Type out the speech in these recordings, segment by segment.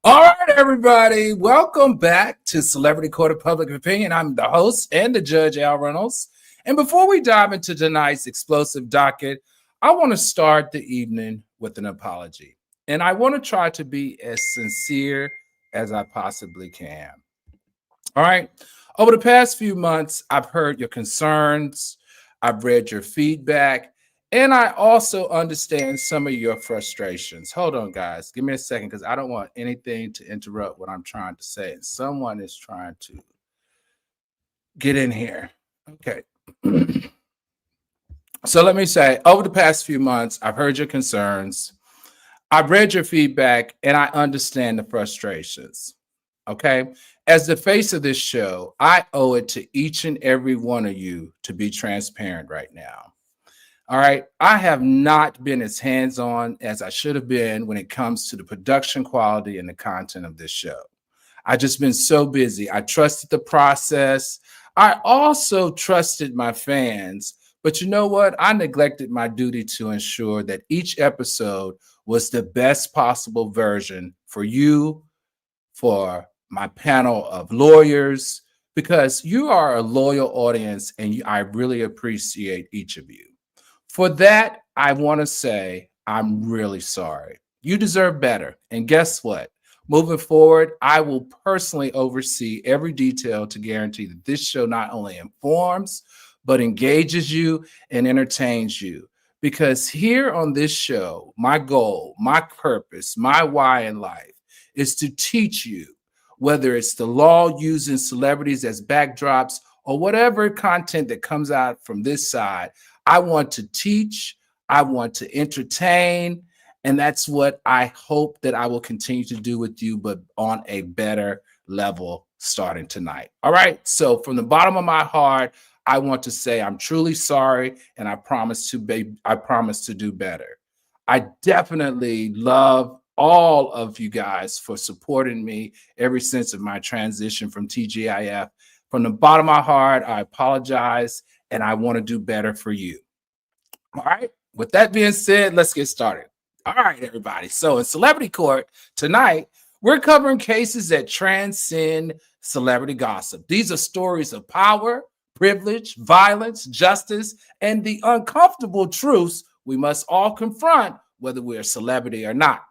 All right, everybody. Welcome back to Celebrity Court of Public Opinion. I'm the host and the judge, Al Reynolds. And before we dive into tonight's explosive docket, I want to start the evening with an apology. And I want to try to be as sincere as I possibly can. All right. Over the past few months, I've heard your concerns, I've read your feedback, and I also understand some of your frustrations. Hold on, guys. Give me a second because I don't want anything to interrupt what I'm trying to say. Someone is trying to get in here. Okay. So let me say, over the past few months, I've heard your concerns, I've read your feedback, and I understand the frustrations. Okay. As the face of this show, I owe it to each and every one of you to be transparent right now. All right. I have not been as hands-on as I should have been when it comes to the production quality and the content of this show. I just been so busy. I trusted the process. I also trusted my fans. But you know what? I neglected my duty to ensure that each episode was the best possible version for you, for my panel of lawyers, because you are a loyal audience and I really appreciate each of you. For that, I want to say I'm really sorry. You deserve better. And guess what? Moving forward, I will personally oversee every detail to guarantee that this show not only informs, but engages you and entertains you. Because here on this show, my goal, my purpose, my why in life is to teach you, whether it's the law using celebrities as backdrops or whatever content that comes out from this side. I want to teach, I want to entertain, and that's what I hope that I will continue to do with you, but on a better level starting tonight. All right. So from the bottom of my heart, I want to say I'm truly sorry, and I promise to do better. I definitely love all of you guys for supporting me ever since of my transition from TGIF. From the bottom of my heart, I apologize, and I want to do better for you. All right. With that being said, let's get started. All right, everybody. So in Celebrity Court tonight, we're covering cases that transcend celebrity gossip. These are stories of power, privilege, violence, justice, and the uncomfortable truths we must all confront, whether we're a celebrity or not.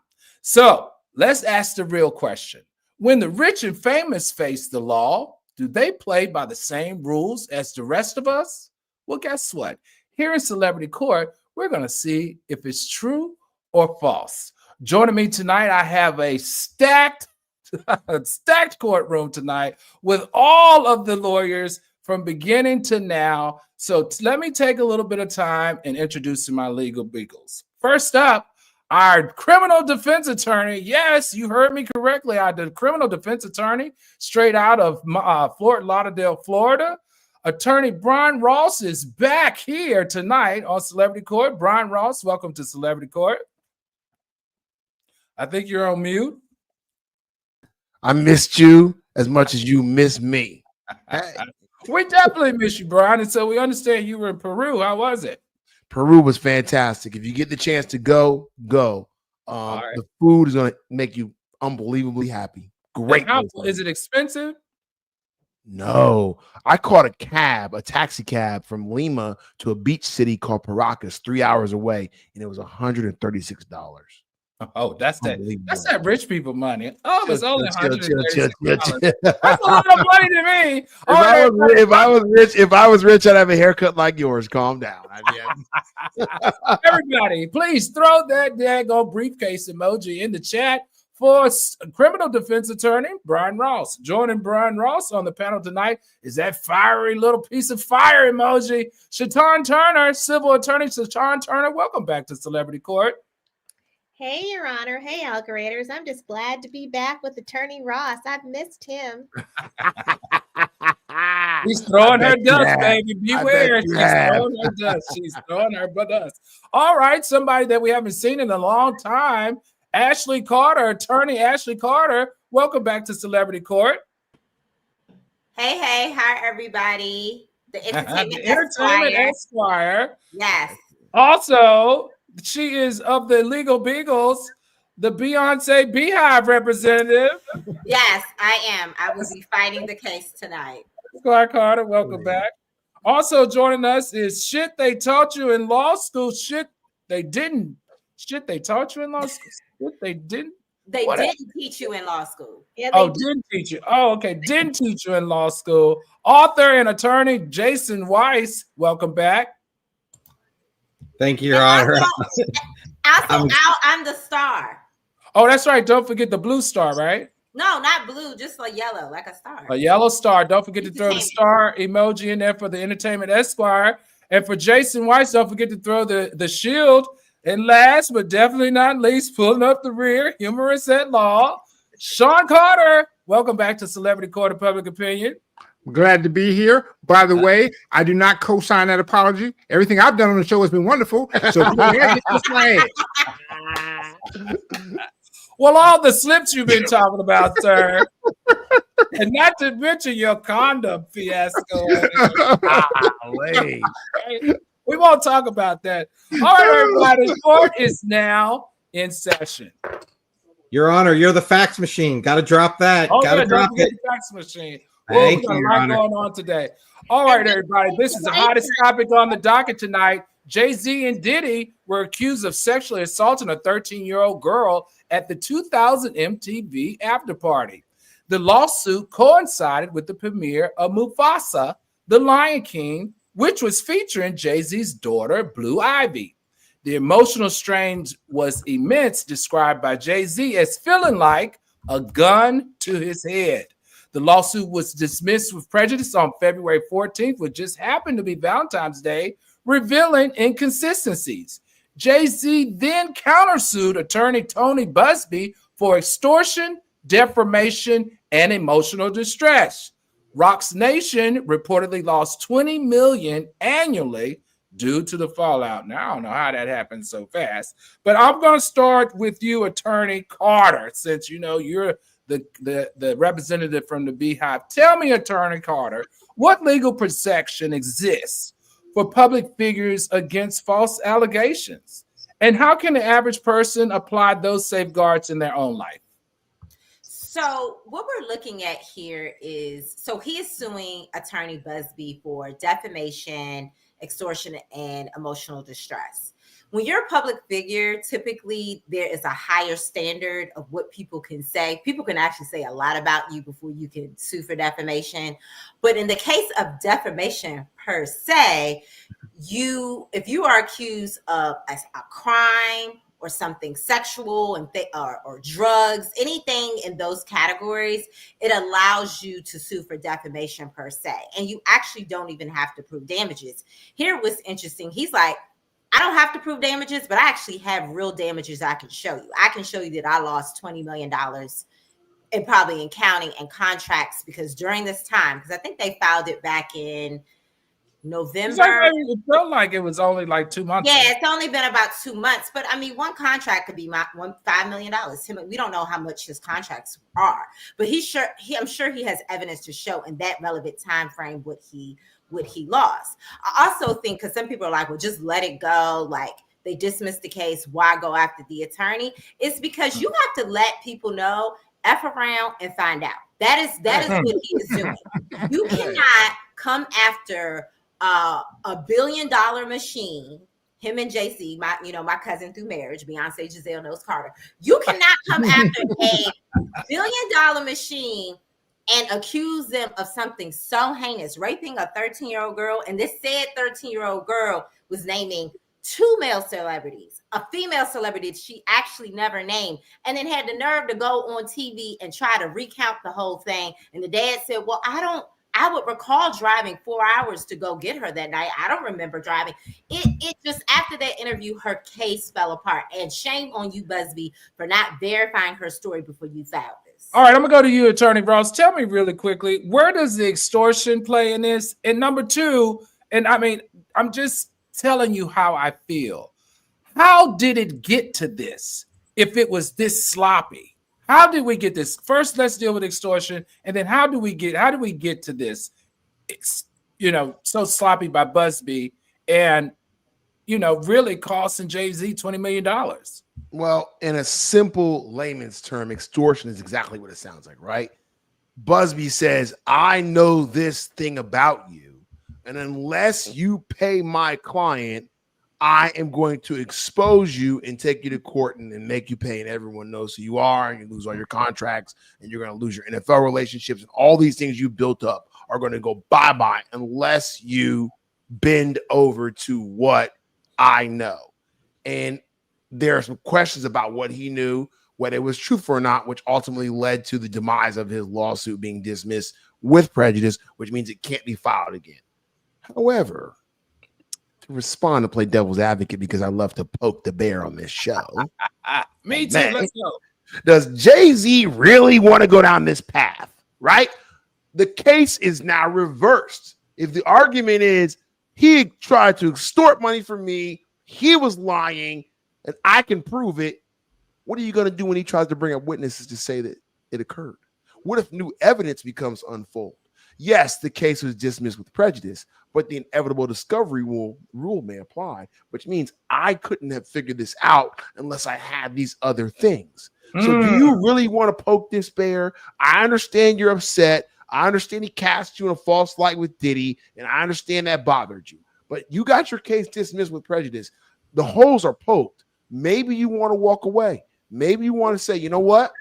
So let's ask the real question. When the rich and famous face the law, do they play by the same rules as the rest of us? Well, guess what? Here in Celebrity Court, we're going to see if it's true or false. Joining me tonight, I have a stacked courtroom tonight with all of the lawyers from beginning to now. So let me take a little bit of time and introduce my legal beagles. First up, our criminal defense attorney. Yes, you heard me correctly. I'm the criminal defense attorney straight out of Fort Lauderdale, Florida. Attorney Brian Ross is back here tonight on Celebrity Court. Brian Ross, welcome to Celebrity Court. I think you're on mute. I missed you as much as you missed me. Hey. We definitely miss you, Brian. And so we understand you were in Peru. How was it? Peru was fantastic. If you get the chance to go. Right. The food is going to make you unbelievably happy. Great. Is it expensive? No. I caught a taxi cab from Lima to a beach city called Paracas, 3 hours away, and it was $136. Oh, that's that rich people money. Oh, it's only $136. That's a lot of money to me. If I was rich, I'd have a haircut like yours. Calm down. Everybody, please throw that daggone briefcase emoji in the chat for criminal defense attorney Brian Ross. Joining Brian Ross on the panel tonight is that fiery little piece of fire emoji, Shatan Turner, civil attorney Shatan Turner. Welcome back to Celebrity Court. Hey, Your Honor. Hey, Algorators. I'm just glad to be back with Attorney Ross. I've missed him. She's throwing her dust, baby. Beware. She's throwing her dust. She's throwing her dust. All right. Somebody that we haven't seen in a long time, Ashley Carter, attorney Ashley Carter. Welcome back to Celebrity Court. Hey. Hi, everybody. The Entertainment Esquire. Yes. Also, she is of the Legal Beagles, the Beyonce Beehive representative. Yes, I am. I will be fighting the case tonight. Clark Carter, welcome back. Also joining us is shit they taught you in law school. Shit they didn't. Shit they taught you in law school. Shit they didn't. They What didn't teach you in law school. Yeah, Oh, didn't teach you. Oh, okay. Didn't teach you in law school. Author and attorney Jason Weiss, welcome back. Thank you, Your Honor. I'm the star. Oh, that's right. Don't forget the blue star, right? No, not blue, just a yellow, like a star. A yellow star. Don't forget to throw the star emoji in there for the Entertainment Esquire. And for Jason Weiss, don't forget to throw the shield. And last but definitely not least, pulling up the rear, humorous at law, Sean Carter. Welcome back to Celebrity Court of Public Opinion. Glad to be here. By the way, I do not co-sign that apology. Everything I've done on the show has been wonderful. So go ahead, kiss my ass. Well, all the slips you've been talking about, sir, and not to mention your condom fiasco. We won't talk about that. All right, everybody, court is now in session. Your Honor, you're the fax machine. Got to drop that. Oh, Got to yeah, drop don't forget it. the fax machine. Thank We got you, a Your lot Honor. going on today. All right, everybody, this is the hottest topic on the docket tonight. Jay-Z and Diddy were accused of sexually assaulting a 13-year-old girl at the 2000 MTV after party. The lawsuit coincided with the premiere of Mufasa, The Lion King, which was featuring Jay-Z's daughter, Blue Ivy. The emotional strain was immense, described by Jay-Z as feeling like a gun to his head. The lawsuit was dismissed with prejudice on February 14th, which just happened to be Valentine's Day, revealing inconsistencies. Jay-Z then countersued attorney Tony Busby for extortion, defamation, and emotional distress. Roc Nation reportedly lost $20 million annually due to the fallout. Now, I don't know how that happened so fast, but I'm going to start with you, Attorney Carter, since you know you're the representative from the Beehive. Tell me, Attorney Carter, what legal protection exists for public figures against false allegations? And how can the average person apply those safeguards in their own life? So what we're looking at here is, so he is suing attorney Busby for defamation, extortion, and emotional distress. When you're a public figure, typically there is a higher standard of what people can say. People can actually say a lot about you before you can sue for defamation. But in the case of defamation per se, if you are accused of a crime or something sexual and or drugs, anything in those categories, it allows you to sue for defamation per se. And you actually don't even have to prove damages. Here was interesting. He's like, I don't have to prove damages, but I actually have real damages I can show you. I can show you that I lost $20 million and probably in counting and contracts, because during this time, because I think they filed it back in November. It felt like it was only like 2 months. Yeah, it's only been about 2 months. But I mean, one contract could be $5 million. We don't know how much his contracts are, but I'm sure he has evidence to show in that relevant time frame what he lost. I also think, because some people are like, well, just let it go. Like, they dismissed the case. Why go after the attorney? It's because you have to let people know, F around and find out. That is what he is doing. You cannot come after a $1 billion machine, him and Jay-Z, my cousin through marriage, Beyonce Giselle knows Carter. You cannot come after a $1 billion machine and accuse them of something so heinous, raping a 13-year-old girl. And this said 13-year-old girl was naming 2 male celebrities, a female celebrity she actually never named, and then had the nerve to go on TV and try to recount the whole thing. And the dad said, well, I would recall driving 4 hours to go get her that night. I don't remember driving. It just, after that interview, her case fell apart. And shame on you, Busby, for not verifying her story before you filed this. All right, I'm going to go to you, Attorney Ross. Tell me really quickly, where does the extortion play in this? And number two, and I mean, I'm just telling you how I feel. How did it get to this if it was this sloppy? How did we get this? First, let's deal with extortion, and then how do we get to this? It's, so sloppy by Busby, and really costing Jay-Z $20 million. Well, in a simple layman's term, extortion is exactly what it sounds like, right? Busby says, I know this thing about you, and unless you pay my client, I am going to expose you and take you to court and make you pay, and everyone knows who you are, and you lose all your contracts, and you're going to lose your NFL relationships, and all these things you built up are going to go bye-bye unless you bend over to what I know. And there are some questions about what he knew, whether it was truthful or not, which ultimately led to the demise of his lawsuit being dismissed with prejudice, which means it can't be filed again. However, to respond to play devil's advocate, because I love to poke the bear on this show. Me too. Man, Let's go. does Jay-Z really want to go down this path, right? The case is now reversed. If the argument is he tried to extort money from me, he was lying, and I can prove it, what are you going to do when he tries to bring up witnesses to say that it occurred? What if new evidence becomes unfold? Yes, the case was dismissed with prejudice, but the inevitable discovery rule may apply, which means I couldn't have figured this out unless I had these other things. So do you really want to poke this bear? I understand you're upset. I understand he cast you in a false light with Diddy, and I understand that bothered you. But you got your case dismissed with prejudice. The holes are poked. Maybe you want to walk away. Maybe you want to say, you know what?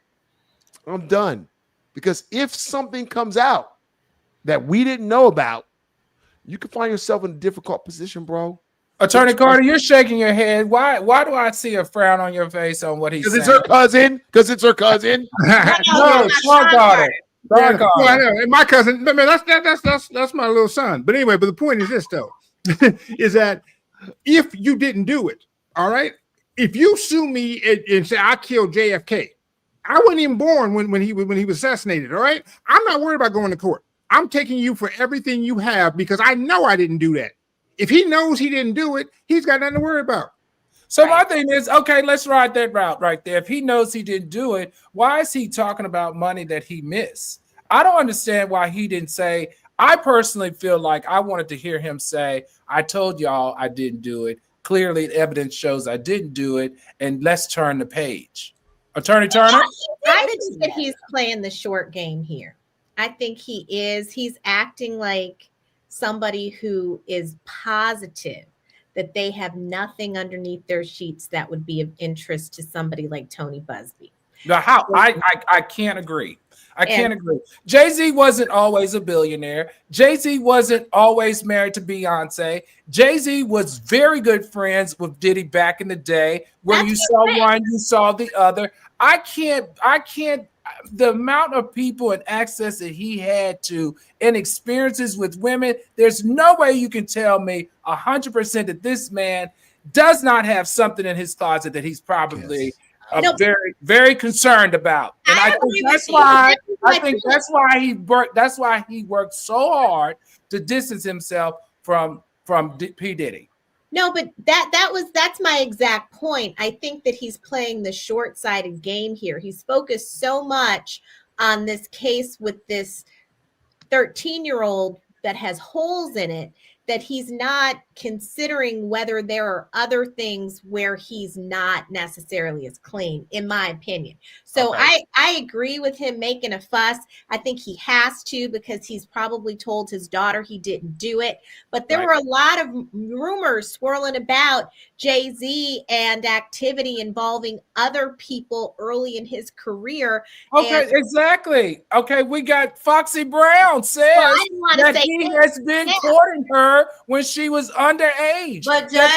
I'm done. Because if something comes out that we didn't know about, you can find yourself in a difficult position, bro. Attorney Carter, you're shaking your head. Why do I see a frown on your face on what he's saying? Because it's her cousin. Because it's her cousin. No, Star Kadarius. Yeah, well, I know. And my cousin, man, that's my little son. But anyway, but the point is this though, is that if you didn't do it, all right, if you sue me and say I killed JFK, I wasn't even born when he was assassinated. All right, I'm not worried about going to court. I'm taking you for everything you have because I know I didn't do that. If he knows he didn't do it, he's got nothing to worry about. So my thing is, okay, let's ride that route right there. If he knows he didn't do it, why is he talking about money that he missed? I don't understand why he didn't say. I personally feel like I wanted to hear him say, I told y'all I didn't do it. Clearly, evidence shows I didn't do it, and let's turn the page. Attorney Turner? I think that he's playing the short game here. I think he is. He's acting like somebody who is positive that they have nothing underneath their sheets that would be of interest to somebody like Tony Busby. Now, how I can't agree. I can't agree. Jay-Z wasn't always a billionaire. Jay-Z wasn't always married to Beyonce. Jay-Z was very good friends with Diddy back in the day, where you saw one, you saw the other. I can't, the amount of people and access that he had to and experiences with women, there's no way you can tell me 100% that this man does not have something in his closet that he's probably very, very concerned about. And I think that's why he worked so hard to distance himself from P. Diddy. No, but that's my exact point. I think that he's playing the short-sighted game here. He's focused so much on this case with this 13-year-old that has holes in it that he's not considering whether there are other things where he's not necessarily as clean, in my opinion. So I agree with him making a fuss. I think he has to, because he's probably told his daughter he didn't do it. But there were a lot of rumors swirling about Jay-Z and activity involving other people early in his career. Okay, exactly. Okay, we got Foxy Brown says that he has been courting her when she was underage. But Judge,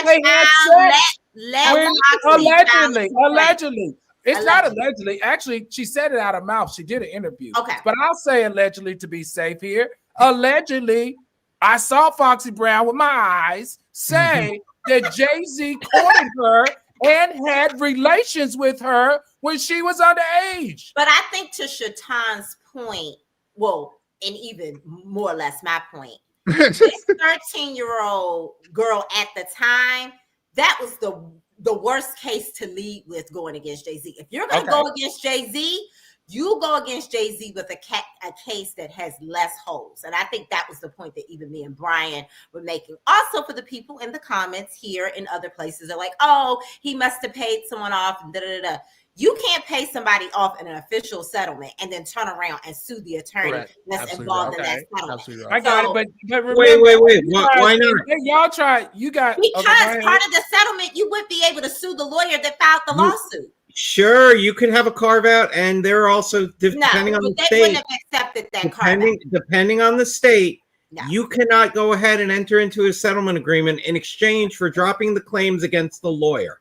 allegedly. It's not allegedly. Actually, she said it out of mouth. She did an interview. Okay. But I'll say allegedly to be safe here. Allegedly, I saw Foxy Brown with my eyes say that Jay-Z courted her and had relations with her when she was underage. But I think to Shatan's point, well, and even more or less my point, this 13-year-old girl at the time, that was the worst case to lead with going against Jay-Z. If you're going to go against Jay-Z, You go against Jay-Z with a case that has less holes. And I think that was the point that even me and Brian were making. Also, for the people in the comments here and other places are like, oh, he must have paid someone off. And da-da-da-da. You can't pay somebody off in an official settlement and then turn around and sue the attorney that's Absolutely involved right. in that settlement. Absolutely I right. got So- it, but remember, Wait. Why not? Y'all try. You got Because okay, go ahead. part of the settlement, you would be able to sue the lawyer that filed the lawsuit. Sure, you could have a carve out, and there are also depending No, on but the they wouldn't state. have accepted that carve out. Depending on the state, No. you cannot go ahead and enter into a settlement agreement in exchange for dropping the claims against the lawyer.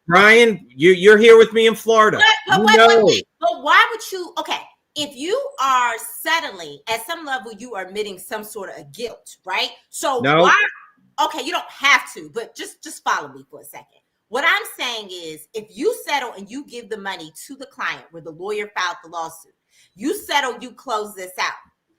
Brian, you're here with me in Florida. But You wait. But why would you? Okay, if you are settling at some level, you are admitting some sort of guilt, right? So No. why? Okay, you don't have to, but just follow me for a second. What I'm saying is, if you settle and you give the money to the client where the lawyer filed the lawsuit, you settle, you close this out.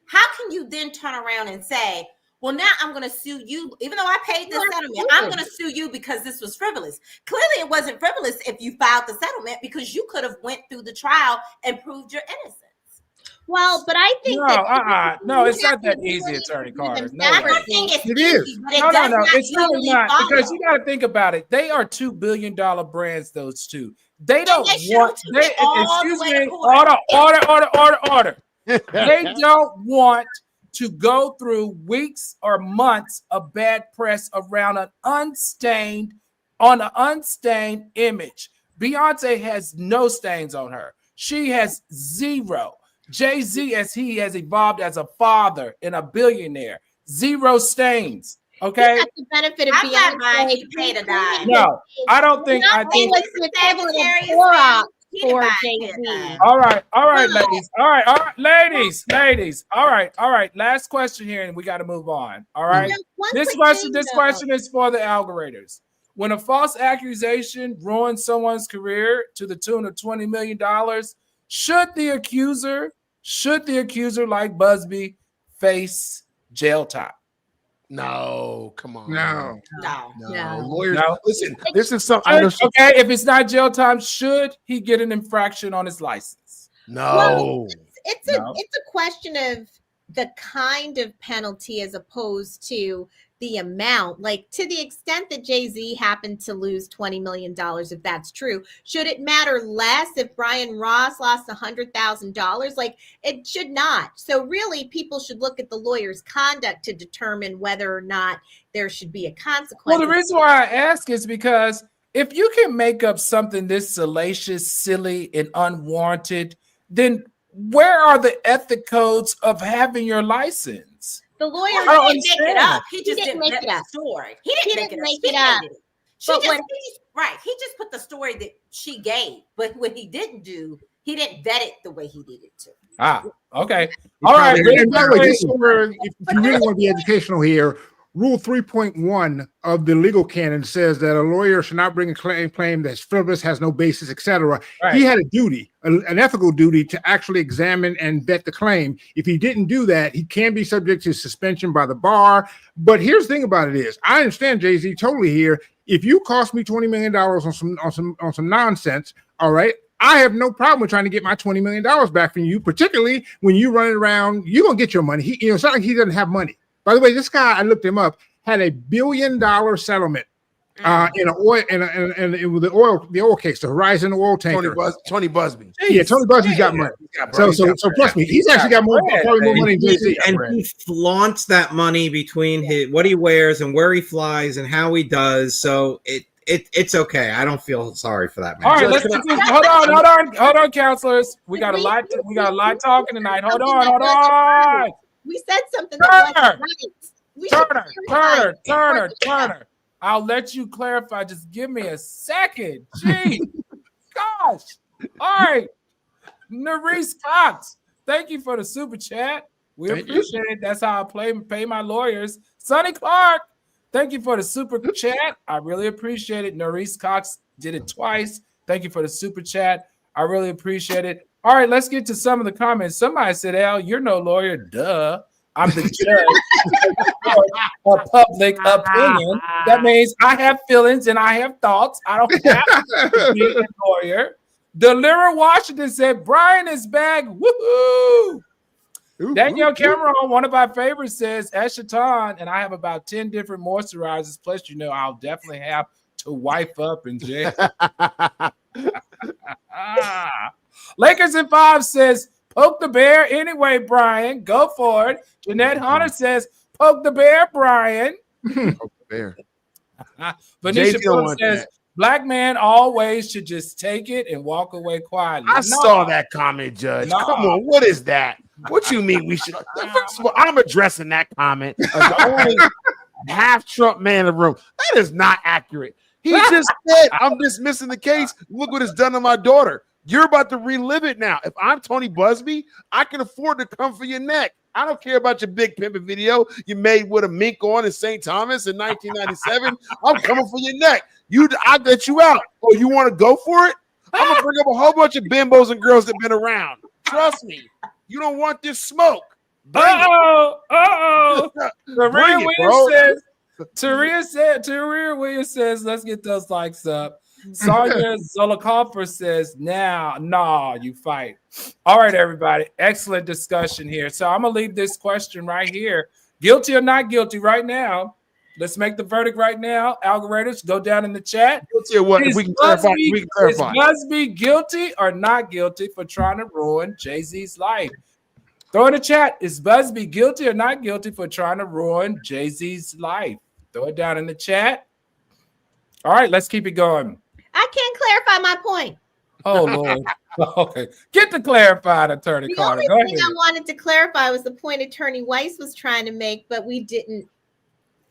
How can you then turn around and say, well, now I'm going to sue you, even though I paid the settlement, I'm going to sue you because this was frivolous. Clearly, it wasn't frivolous if you filed the settlement because you could have went through the trial and proved your innocence. Well, but I think no, it's you not have that the easy, ability Attorney to do Carter. them No, I separately. think it's It easy, is. but it No, does not it's really usually not follow. because you got to think about it. They are $2 billion brands. Those two. They don't they should want. have took it all Excuse the way me. to court. Order. They don't want to go through weeks or months of bad press around an unstained image. Beyonce has no stains on her. She has zero. Jay-Z, as he has evolved as a father and a billionaire, zero stains. Okay. He got the benefit of I'm not buying Beyonce. he paid a dime. No, I don't think. I Beyonce think. was the equivalent of Secretary of Clorox State, he didn't for buy Jay-Z. it. All right, ladies. All right, ladies. All right. Last question here, and we got to move on. All right. You know, one This quick question thing, is for the algoriters. When a false accusation ruins someone's career to the tune of $20 million, should the accuser, like Busby, face jail time? No, come on. No. No. Lawyers. No. Listen, this is something. I know. Okay, if it's not jail time, should he get an infraction on his license? No. it's No. a question of the kind of penalty as opposed to the amount. Like, to the extent that Jay-Z happened to lose $20 million, if that's true, should it matter less if Brian Ross lost $100,000? Like, it should not. So really, people should look at the lawyer's conduct to determine whether or not there should be a consequence. Well, the reason why I ask is because if you can make up something this salacious, silly, and unwarranted, then where are the ethic codes of having your license? The lawyer He don't didn't make it up. He just didn't didn't make make it the up. story. He didn't make She it up. created it. She But just, when- right. He just put the story that she gave. But what he didn't do, he didn't vet it the way he needed to. Okay. All right. And by the way, this is where, if you really want to be educational here, Rule 3.1 of the legal canon says that a lawyer should not bring a claim that's frivolous, has no basis, etc. Right. He had a duty, an ethical duty, to actually examine and vet the claim. If he didn't do that, he can be subject to suspension by the bar. But here's the thing about it is, I understand Jay-Z totally here. If you cost me $20 million on some nonsense, all right, I have no problem with trying to get my $20 million back from you, particularly when you running around, you're gonna get your money. It's not like he doesn't have money. By the way, this guy, I looked him up, had $1 billion settlement in an oil with the oil case, the Horizon oil tanker. Tony Busby. Yeah, Tony Busby's got money. So trust me, he's actually got probably more money than Jay-Z. And he flaunts that money between what he wears and where he flies and how he does. So it's okay. I don't feel sorry for that man. All right, let's continue. Hold on, counselors. We got a lot talking tonight. Hold on. We said something that wasn't right. Turner. I'll let you clarify. Just give me a second. Gee, gosh. All right. Nerese Cox, thank you for the super chat. We appreciate it. That's how I pay my lawyers. Sonny Clark, thank you for the super chat. I really appreciate it. Nerese Cox did it twice. Thank you for the super chat. I really appreciate it. All right, let's get to some of the comments. Somebody said, Al, you're no lawyer. Duh. I'm the judge of public opinion. That means I have feelings and I have thoughts. I don't have to be a lawyer. Delira Washington said, Brian is back. Woohoo! Danielle Cameron, one of our favorites, says, Eshatan, and I have about 10 different moisturizers. Plus, I'll definitely have to wipe up in jail. Lakers in 5 says, poke the bear anyway, Brian. Go for it. Jeanette Hunter says, poke the bear, Brian. Poke the bear. Venetia Brooks says, black man always should just take it and walk away quietly. I saw that comment, Judge. No. Come on, what is that? What you mean we should? First of all, I'm addressing that comment as the only half Trump man in the room. That is not accurate. He just said, I'm dismissing the case. Look what it's done to my daughter. You're about to relive it now. If I'm Tony Busby, I can afford to come for your neck. I don't care about your big pimping video you made with a mink on in St. Thomas in 1997. I'm coming for your neck. I let you out. Oh, you want to go for it? I'm going to bring up a whole bunch of bimbos and girls that have been around. Trust me. You don't want this smoke. Uh-oh. Bring it, bro. Taria Williams says, let's get those likes up. Sonya Zolokoffer says, nah, you fight. All right, everybody. Excellent discussion here. So I'm going to leave this question right here. Guilty or not guilty right now. Let's make the verdict right now. Algorithm, go down in the chat. Guilty or what? We can clarify. Is Busby guilty or not guilty for trying to ruin Jay-Z's life? Throw in the chat. Is Busby guilty or not guilty for trying to ruin Jay-Z's life? Throw it down in the chat. All right, let's keep it going. I can't clarify my point. Oh, Lord. Okay. Get to clarified, Attorney Carter. The only thing I wanted to clarify was the point Attorney Weiss was trying to make, but we didn't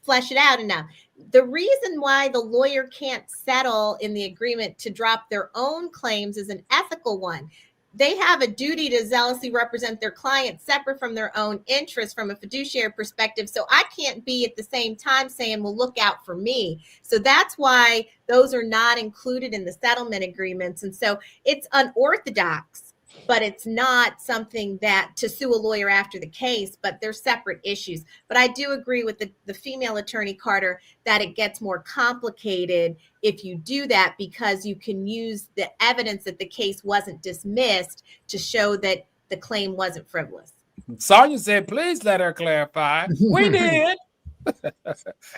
flesh it out enough. The reason why the lawyer can't settle in the agreement to drop their own claims is an ethical one. They have a duty to zealously represent their client separate from their own interests from a fiduciary perspective. So I can't be at the same time saying, well, look out for me. So that's why those are not included in the settlement agreements. And so it's unorthodox, but it's not something that to sue a lawyer after the case, but they're separate issues. But I do agree with the female attorney, Carter, that it gets more complicated if you do that, because you can use the evidence that the case wasn't dismissed to show that the claim wasn't frivolous. Sonya said, please let her clarify. We did.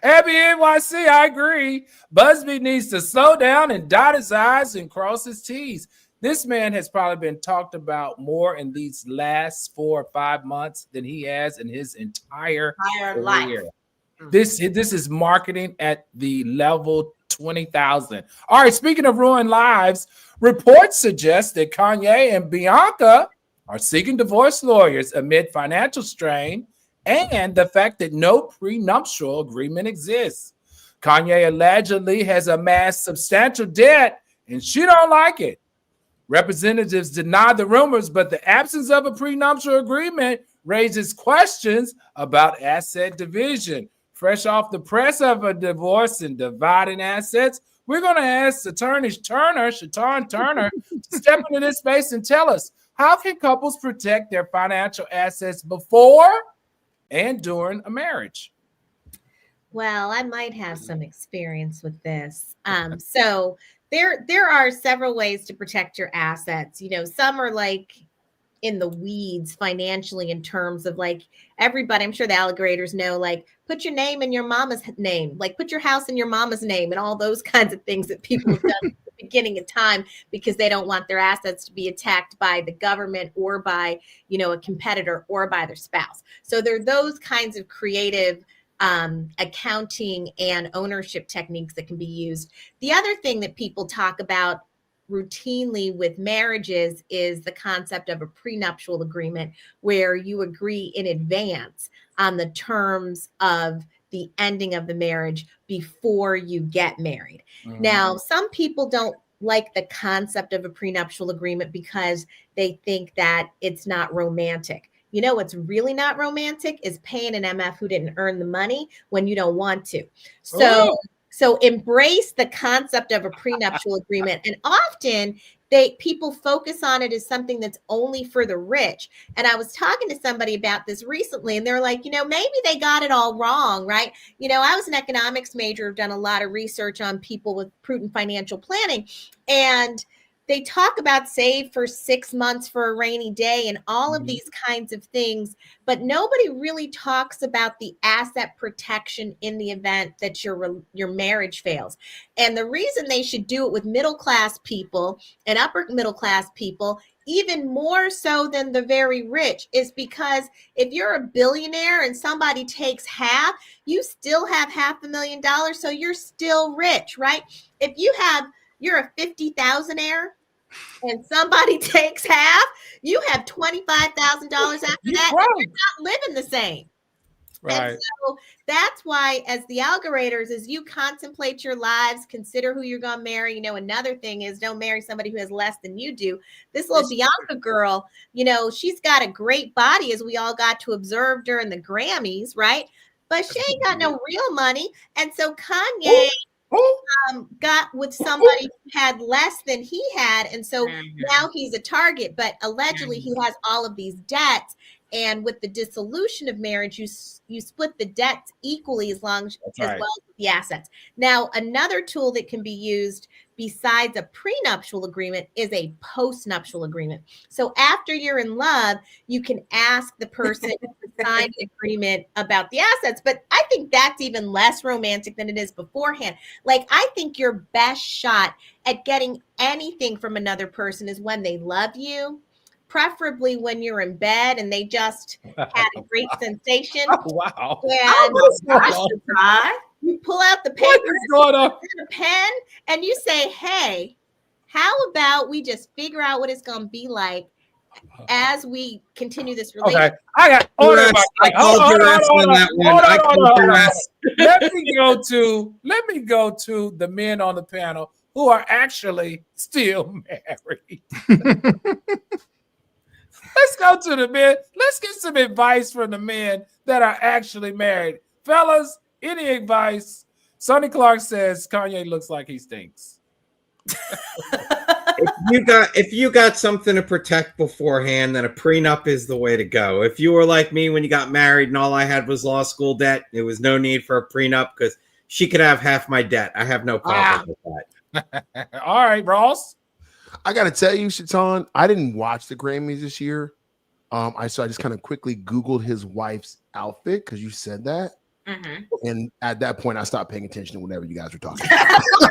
Abby NYC, I agree. Busby needs to slow down and dot his I's and cross his T's. This man has probably been talked about more in these last 4 or 5 months than he has in his entire life. This is marketing at the level 20,000. All right, speaking of ruined lives, reports suggest that Kanye and Bianca are seeking divorce lawyers amid financial strain and the fact that no prenuptial agreement exists. Kanye allegedly has amassed substantial debt and she don't like it. Representatives deny the rumors, but the absence of a prenuptial agreement raises questions about asset division. Fresh off the press of a divorce and dividing assets, we're going to ask Attorney Shatan Turner, to step into this space and tell us, how can couples protect their financial assets before and during a marriage? Well, I might have some experience with this. So there are several ways to protect your assets. Some are like in the weeds financially in terms of like everybody, I'm sure the alligators know, like put your name in your mama's name, like put your house in your mama's name and all those kinds of things that people have done at the beginning of time because they don't want their assets to be attacked by the government or by, a competitor or by their spouse. So there are those kinds of creative accounting and ownership techniques that can be used. The other thing that people talk about routinely with marriages is the concept of a prenuptial agreement where you agree in advance on the terms of the ending of the marriage before you get married. Mm-hmm. Now, some people don't like the concept of a prenuptial agreement because they think that it's not romantic. What's really not romantic is paying an MF who didn't earn the money when you don't want to. So embrace the concept of a prenuptial agreement. And often people focus on it as something that's only for the rich. And I was talking to somebody about this recently, and they're like, maybe they got it all wrong, right? I was an economics major, have done a lot of research on people with prudent financial planning. And they talk about save for 6 months for a rainy day and all of these kinds of things, but nobody really talks about the asset protection in the event that your marriage fails. And the reason they should do it with middle class people and upper middle class people, even more so than the very rich, is because if you're a billionaire and somebody takes half, you still have $500,000, so you're still rich, right? If you're a 50,000aire and somebody takes half, you have $25,000 after that. You're not living the same. Right. And so that's why, as the algoriters, as you contemplate your lives, consider who you're going to marry. Another thing is don't marry somebody who has less than you do. This little Bianca girl, she's got a great body, as we all got to observe during the Grammys, right? But she ain't got no real money. And so Kanye got with somebody who had less than he had. And so now he's a target, but allegedly he has all of these debts. And with the dissolution of marriage, you split the debts equally as well as the assets. Now, another tool that can be used besides a prenuptial agreement is a postnuptial agreement. So after you're in love, you can ask the person to sign an agreement about the assets. But I think that's even less romantic than it is beforehand. Like, I think your best shot at getting anything from another person is when they love you. Preferably when you're in bed and they just had a great sensation. Oh, wow. And you pull out the paper and a pen and you say, hey, how about we just figure out what it's going to be like as we continue this relationship? Okay, I got. I called your ass on that one. I called your ass. Let me go to the men on the panel who are actually still married. Let's go to the men. Let's get some advice from the men that are actually married. Fellas, any advice? Sonny Clark says Kanye looks like he stinks. If you got something to protect beforehand, then a prenup is the way to go. If you were like me when you got married and all I had was law school debt, there was no need for a prenup because she could have half my debt. I have no problem with that. All right, Ross. I gotta tell you, Shaitan, I didn't watch the Grammys this year. I just kind of quickly Googled his wife's outfit because you said that. And at that point, I stopped paying attention to whatever you guys were talking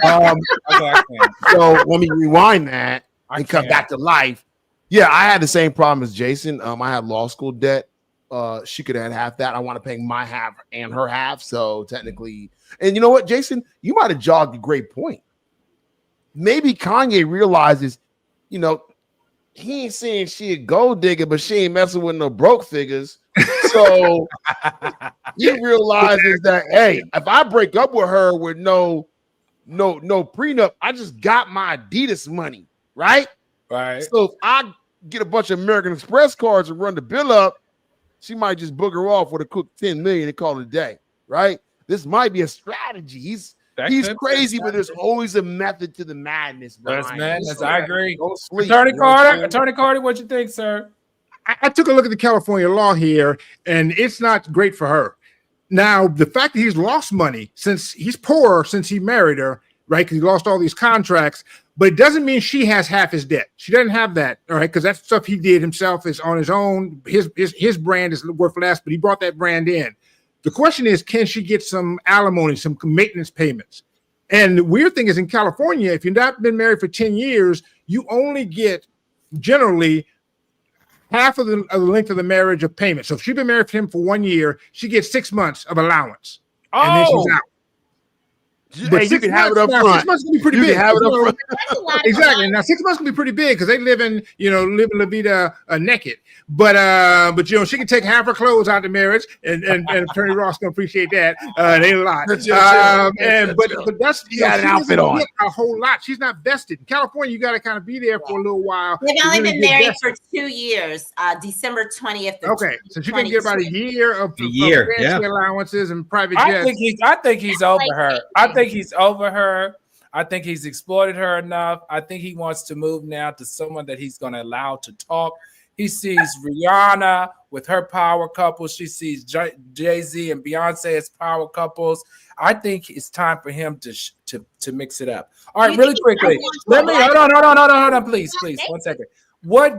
about. So let me rewind that and come back to life. Yeah, I had the same problem as Jason. I had law school debt. She could have had half that. I want to pay my half and her half. So technically, and you know what, Jason, you might have jogged a great point. Maybe Kanye realizes, he ain't saying she a gold digger, but she ain't messing with no broke figures. So he realizes that, hey, if I break up with her with no prenup, I just got my Adidas money, right? Right. So if I get a bunch of American Express cards and run the bill up, she might just booger off with a quick 10 million and call it a day, right? This might be a strategy. He's crazy, but there's always a method to the madness. I agree. Don't sleep. Attorney Carter, what you think, sir? I took a look at the California law here, and it's not great for her. Now, the fact that he's lost money since he's poor since he married her, right? Because he lost all these contracts, but it doesn't mean she has half his debt. She doesn't have that, all right? Because that stuff he did himself is on his own. His brand is worth less, but he brought that brand in. The question is, can she get some alimony, some maintenance payments? And the weird thing is in California, if you've not been married for 10 years, you only get generally half of the length of the marriage of payment. So if she's been married to him for 1 year, she gets 6 months of allowance. And then she's out. But you can have it up front. 6 months can be pretty big. Have it up front. Exactly. Now 6 months can be pretty big because they living La Vida naked. But she can take half her clothes out of the marriage, and Attorney Ross can appreciate that. It ain't a lot. But that's got an outfit on a whole lot. She's not vested. In California, you got to kind of be there for a little while. They've only been married for 2 years. December 20th. Okay, so she can get about a year of allowances and private jets. I think he's over her. I think he's over her. I think he's exploited her enough. I think he wants to move now to someone that he's going to allow to talk. He sees Rihanna with her power couple. She sees Jay-Z and Beyonce as power couples. I think it's time for him to mix it up. All right, really quickly. Let me hold on, please, 1 second.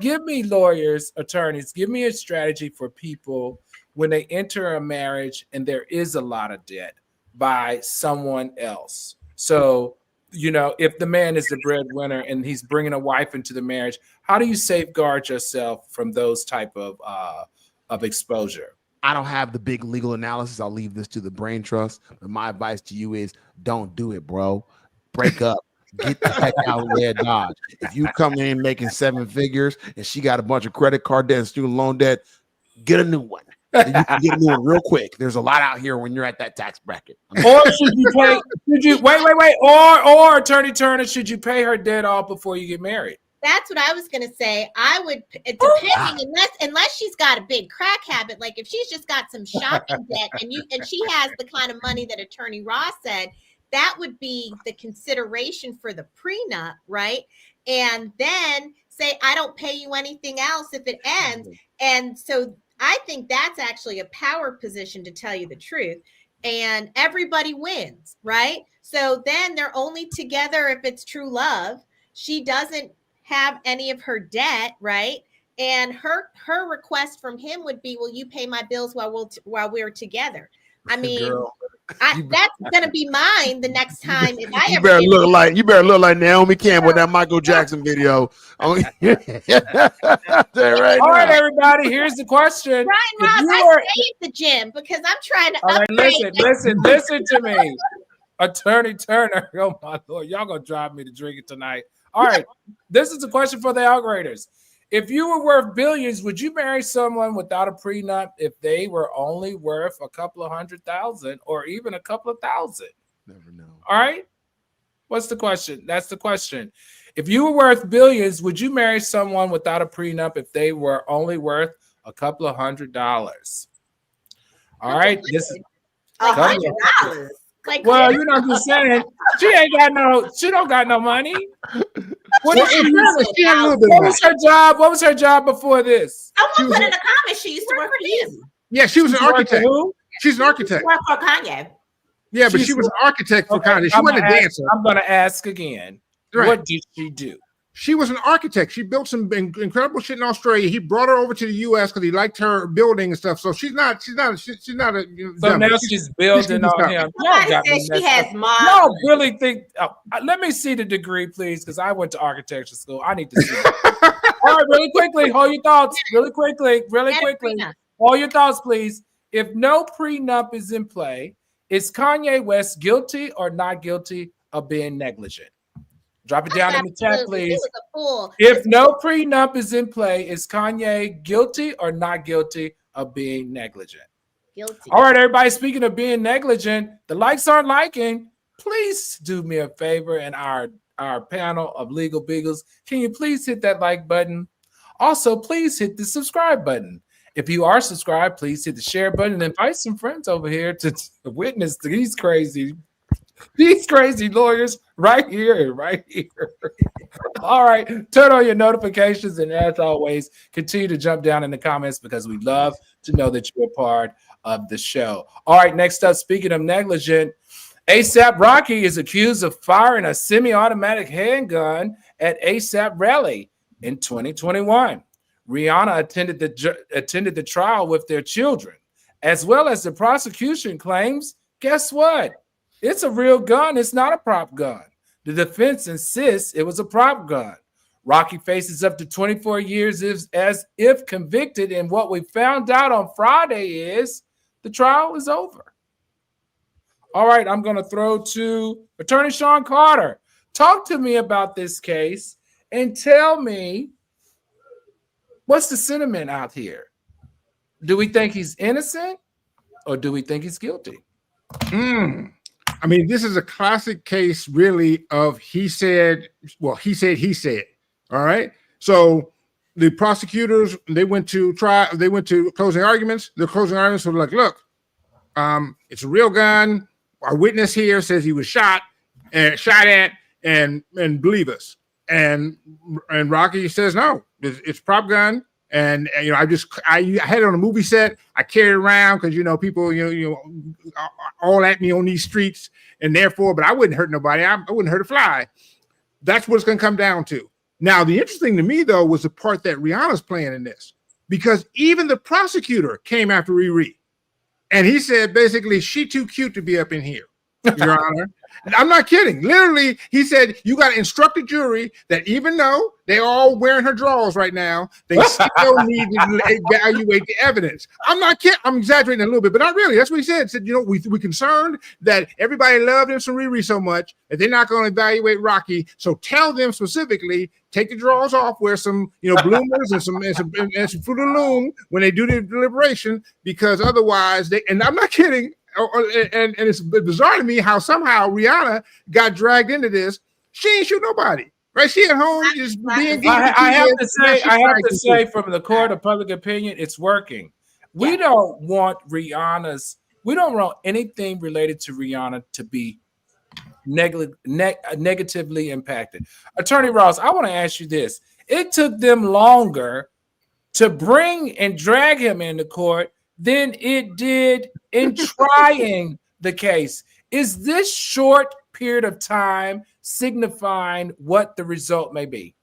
Give me lawyers, attorneys, give me a strategy for people when they enter a marriage and there is a lot of debt by someone else. So, if the man is the breadwinner and he's bringing a wife into the marriage, how do you safeguard yourself from those type of exposure? I don't have the big legal analysis. I'll leave this to the brain trust. But my advice to you is don't do it, bro. Break up. Get the heck out of there, Dodge. If you come in making 7 figures and she got a bunch of credit card debt and student loan debt, get a new one. You can get a new one real quick. There's a lot out here when you're at that tax bracket. Or should you pay? Wait. Or Attorney Turner, should you pay her debt off before you get married? That's what I was going to say. I would, depending, unless she's got a big crack habit, like if she's just got some shopping debt and she has the kind of money that Attorney Ross said, that would be the consideration for the prenup, right? And then say, I don't pay you anything else if it ends. And so I think that's actually a power position, to tell you the truth. And everybody wins, right? So then they're only together if it's true love. She doesn't have any of her debt, right? And her request from him would be, will you pay my bills while we're together? I mean, that's gonna be mine the next time. If I you better look like Naomi Campbell in that Michael Jackson video. All right, everybody. Here's the question. Brian Ross, I stay at the gym because I'm trying to upgrade. Listen to me. Attorney Turner. Oh my Lord, y'all gonna drive me to drink it tonight. All right, this is a question for the outgraders. If you were worth billions, would you marry someone without a prenup if they were only worth a couple of $100,000 or even a couple of thousand? Never know. All right. What's the question? That's the question. If you were worth billions, would you marry someone without a prenup if they were only worth a couple of $100? All right. This is $100. Like, well, you know what I'm saying? She don't got no money. What was her job? What was her job before this? Someone put in the comments she used to work for you. Yeah, she was an architect. She's an architect. She worked for Kanye. Yeah, but she was an architect for Kanye. She wasn't a dancer. I'm going to ask again. Right. What did she do? She was an architect. She built some incredible shit in Australia. He brought her over to the U.S. because he liked her building and stuff. So she's not a. So now she's building on him. She has mom. Y'all really think? Let me see the degree, please, because I went to architecture school. I need to see it. All right, really quickly. Hold your thoughts. Really quickly. Hold your thoughts, please. If no prenup is in play, is Kanye West guilty or not guilty of being negligent? Drop it down in the chat, please. He was a fool. If no prenup is in play, is Kanye guilty or not guilty of being negligent? Guilty. All right, everybody. Speaking of being negligent, the likes aren't liking. Please do me a favor and our panel of legal beagles. Can you please hit that like button? Also, please hit the subscribe button. If you are subscribed, please hit the share button and invite some friends over here to witness these crazy lawyers right here. All right, turn on your notifications, and as always, continue to jump down in the comments because we love to know that you're a part of the show. All right, next up, speaking of negligent, ASAP Rocky is accused of firing a semi-automatic handgun at ASAP rally in 2021. Rihanna attended the trial with their children, as well as the prosecution claims, guess what? It's a real gun. It's not a prop gun. The defense insists it was a prop gun. Rocky faces up to 24 years as if convicted, and what we found out on Friday is the trial is over. All right, I'm going to throw to Attorney Sean Carter. Talk to me about this case and tell me, what's the sentiment out here? Do we think he's innocent or do we think he's guilty? I mean, this is a classic case, really, of he said. All right. So the prosecutors, they went to closing arguments. The closing arguments were like, look, it's a real gun. Our witness here says he was shot at, and believe us. And Rocky says, no, it's prop gun. And I had it on a movie set. I carried it around because people all at me on these streets, and therefore, but I wouldn't hurt nobody. I wouldn't hurt a fly. That's what it's going to come down to. Now, the interesting to me though was the part that Rihanna's playing in this, because even the prosecutor came after Riri, and he said basically she too cute to be up in here, Your Honor. I'm not kidding. Literally, he said, you got to instruct the jury that even though they're all wearing her drawers right now, they still need to evaluate the evidence. I'm not kidding. I'm exaggerating a little bit, but not really. That's what he said. He said, we're concerned that everybody loved him some Riri so much that they're not going to evaluate Rocky. So tell them specifically, take the drawers off, wear some, bloomers and some Fruit of the Loom when they do the deliberation, because otherwise and I'm not kidding. And it's bizarre to me how somehow Rihanna got dragged into this. She ain't shoot nobody, right? She at home just being. I have to say, from the court of public opinion, it's working. We don't want anything related to Rihanna to be negatively impacted. Attorney Ross, I want to ask you this: it took them longer to bring and drag him into court than it did in trying the case. Is this short period of time signifying what the result may be?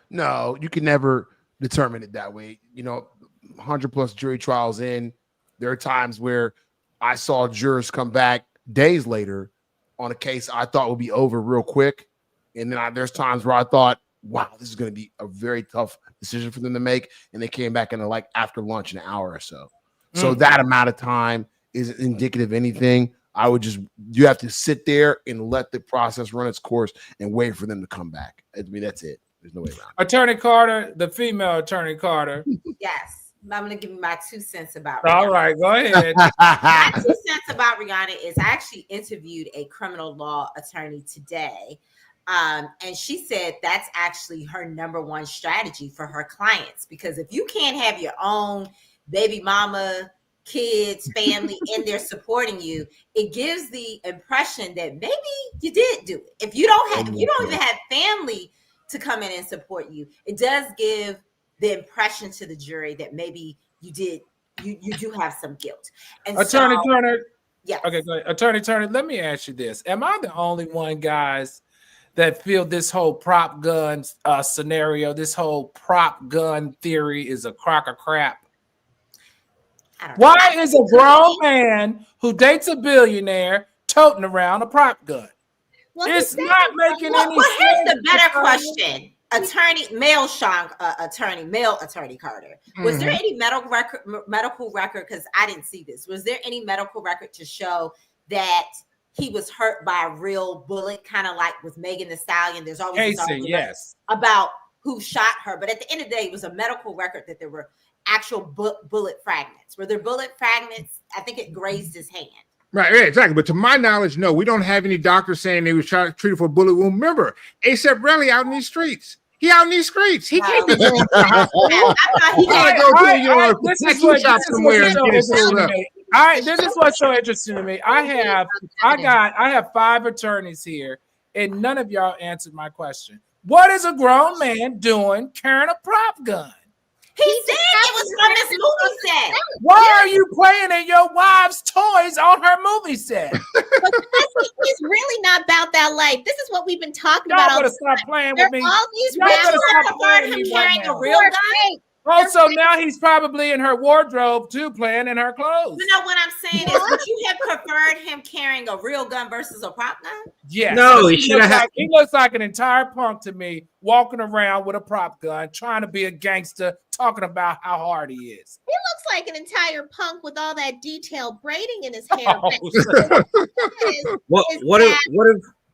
No, you can never determine it that way. 100 plus jury trials in, there are times where I saw jurors come back days later on a case I thought would be over real quick. And then there's times where I thought, wow, this is going to be a very tough decision for them to make. And they came back in after lunch, an hour or so. So that amount of time isn't indicative of anything. You have to sit there and let the process run its course and wait for them to come back. I mean, that's it. There's no way around it. Attorney Carter, the female Attorney Carter. Yes. I'm going to give you my 2 cents about Rihanna. All right, go ahead. My 2 cents about Rihanna is I actually interviewed a criminal law attorney today. And she said that's actually her number one strategy for her clients, because if you can't have your own baby mama, kids, family in there supporting you, it gives the impression that maybe you did do it. If you don't even have family to come in and support you, it does give the impression to the jury that maybe you do have some guilt. And Attorney Turner. Yeah. Okay, go ahead. Attorney Turner, let me ask you this. Am I the only one, guys, that feel this whole prop gun scenario, this whole prop gun theory is a crock of crap? Why is a grown man who dates a billionaire toting around a prop gun? Well, it's not making any sense. Here's the better question. Male attorney Carter. Was there any medical record? Because I didn't see this. Was there any medical record to show that he was hurt by a real bullet, kind of like with Megan Thee Stallion? There's always about who shot her, but at the end of the day, it was a medical record that there were actual bullet fragments. Were there bullet fragments? I think it grazed his hand. Right, exactly. But to my knowledge, no, we don't have any doctors saying they was treated for a bullet wound. Remember, A$AP Rocky out in these streets. He out in these streets. He can't be going to the hospital. He gotta go to this is what's so interesting to me. I have 5 attorneys here, and none of y'all answered my question. What is a grown man doing carrying a prop gun? He said it was from his movie set. Why are you playing in your wife's toys on her movie set? He's really not about that life. This is what we've been talking about. Y'all better stop playing with me. All these carrying a real gun. Also, now he's probably in her wardrobe too, playing in her clothes. You know what I'm saying is, would you have preferred him carrying a real gun versus a prop gun? Yes. No, he looks like an entire punk to me, walking around with a prop gun, trying to be a gangster, talking about how hard he is. He looks like an entire punk with all that detailed braiding in his hair.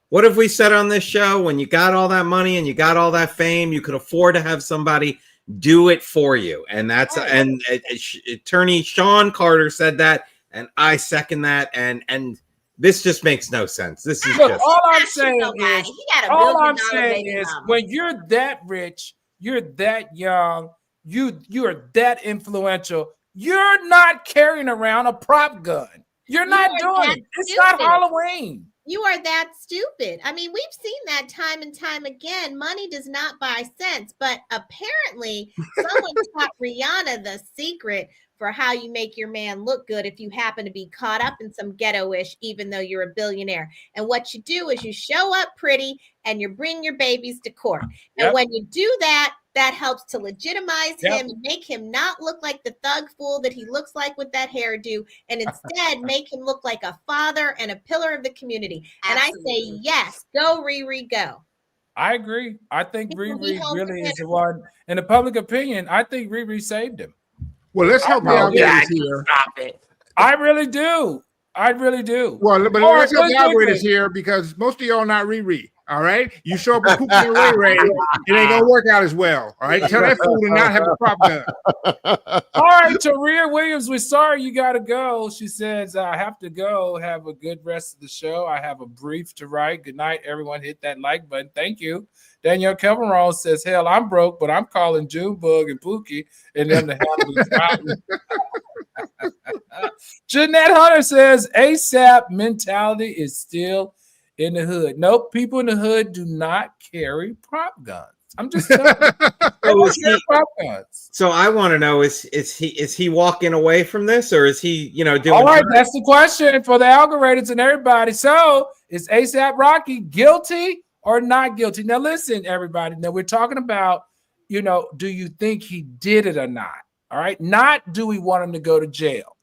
What if we said on this show, when you got all that money and you got all that fame, you could afford to have somebody do it for you? And that's attorney Sean Carter said that, and I second that. And this just makes no sense. This is all I'm saying is when you're that rich, you're that young, you're that influential, you're not carrying around a prop gun. You're not doing it. It's not Halloween. You are that stupid. I mean, we've seen that time and time again. Money does not buy sense, but apparently someone taught Rihanna the secret for how you make your man look good if you happen to be caught up in some ghetto-ish, even though you're a billionaire. And what you do is you show up pretty and you bring your babies to court. And when you do that, that helps to legitimize him and make him not look like the thug fool that he looks like with that hairdo, and instead make him look like a father and a pillar of the community. Absolutely. And I say, yes, go Riri, go. I agree. I think He will be Riri home really for is the one. In the public opinion, I think Riri saved him. Well, let's help the algorithms here. Stop it. I really do. I really do. Well, but All let's help right, the quickly. algorithms here because most of y'all not Riri. All right, you show up with Cooper and Ray Ray, it ain't gonna work out as well. All right, tell that fool to not have a prop gun. All right, Taria Williams, we're sorry you got to go. She says, I have to go. Have a good rest of the show. I have a brief to write. Good night, everyone. Hit that like button. Thank you. Danielle Kelvin says, hell, I'm broke, but I'm calling Junebug and Pookie and them to handle this problem. Jeanette Hunter says, ASAP mentality is still in the hood. Nope, people in the hood do not carry prop guns. I'm just telling you. They don't carry prop guns. So I want to know: is he walking away from this, or is he doing? All right, that's the question for the algorithms and everybody. So is ASAP Rocky guilty or not guilty? Now listen, everybody. Now we're talking about, do you think he did it or not? All right, not do we want him to go to jail?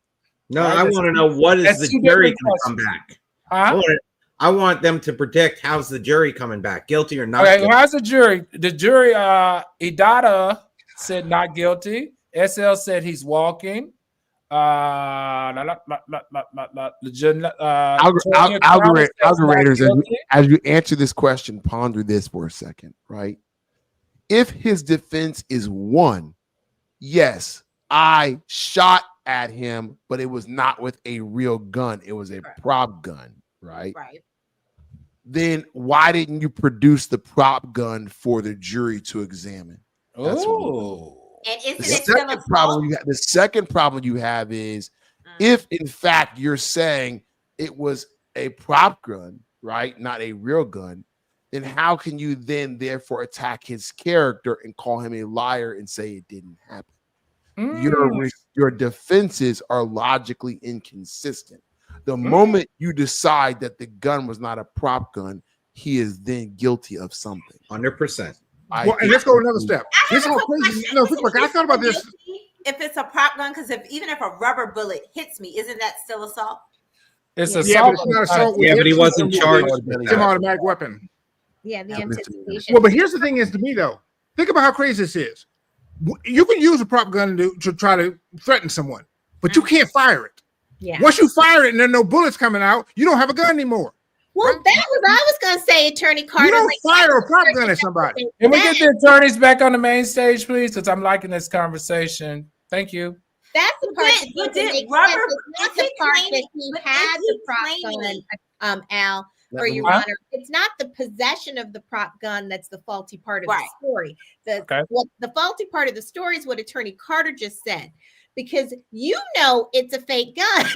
No, right? I want to know what is the jury going to come back. Huh? I want them to predict how's the jury coming back, guilty or not. Okay, guilty. how's the jury? The jury, Idata said not guilty. SL said he's walking. Algoriters, as you answer this question, ponder this for a second, right? If his defense is one, yes, I shot at him, but it was not with a real gun. It was a prop gun, right? Right. Then why didn't you produce the prop gun for the jury to examine? Oh. And isn't The it still second problem you have is if in fact you're saying it was a prop gun, right, not a real gun, then how can you then therefore attack his character and call him a liar and say it didn't happen? Your defenses are logically inconsistent. The moment you decide that the gun was not a prop gun, he is then guilty of something. 100%. Well, and let's go another step. This is how crazy. No, I thought about this. If it's a prop gun, because even if a rubber bullet hits me, isn't that still assault? It's Yeah, assault. but it's not assault. Yeah, but he wasn't charged with It's an that. automatic weapon. Yeah, the anticipation. Well, but here's the thing: is to me though, think about how crazy this is. You can use a prop gun to try to threaten someone, but you can't fire it. Yeah. Once you fire it and there are no bullets coming out, you don't have a gun anymore. Well, that was I was going to say, Attorney Carter. You don't fire a prop gun at somebody. Can we get the attorneys back on the main stage, please? Because I'm liking this conversation. Thank you. That's the part that You doesn't did make rubber- sense. It's not is the he part claiming- that he but had is he the prop claiming- gun, Al, for your Huh? honor. It's not the possession of the prop gun that's the faulty part of Right. the story. Okay. The faulty part of the story is what Attorney Carter just said, because it's a fake gun.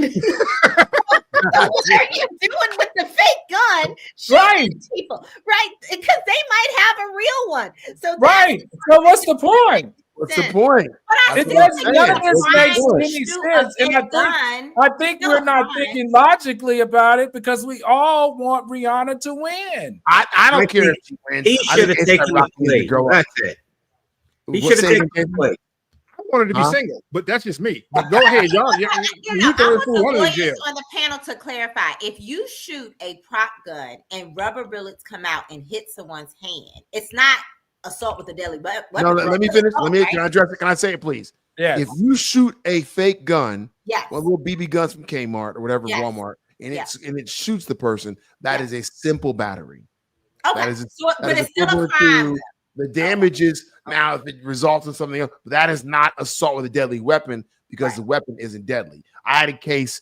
So what are you doing with the fake gun? Shooting Right. people, right? Because they might have a real one. So Right. So what's the point? What's the point? But I It still doesn't- think none it's of this fine makes to any shoot sense, a and I big think- gun. I think No, we're not fine. thinking logically about it because we all want Rihanna to win. I don't I care think if she wins. He I should have think taken A$AP the Rocky needs to plea. grow up. That's it. He What should have say taken again? the plea. I wanted to be Huh? single, but that's just me. But go ahead, y'all. You I throw want this fool the under the lawyers jail. on the panel to clarify. If you shoot a prop gun and rubber bullets come out and hit someone's hand, it's not assault with a deadly weapon. No, let me finish. Assault, Can I right? address it? Can I say it, please? Yes. If you shoot a fake gun, Yes. one of little BB guns from Kmart or whatever, Yes. Walmart, and Yes. it shoots the person, that Yes. is a simple battery. Okay. That is But it's still a equivalent crime. to the damages. Now, if it results in something else, that is not assault with a deadly weapon because Right. the weapon isn't deadly. I had a case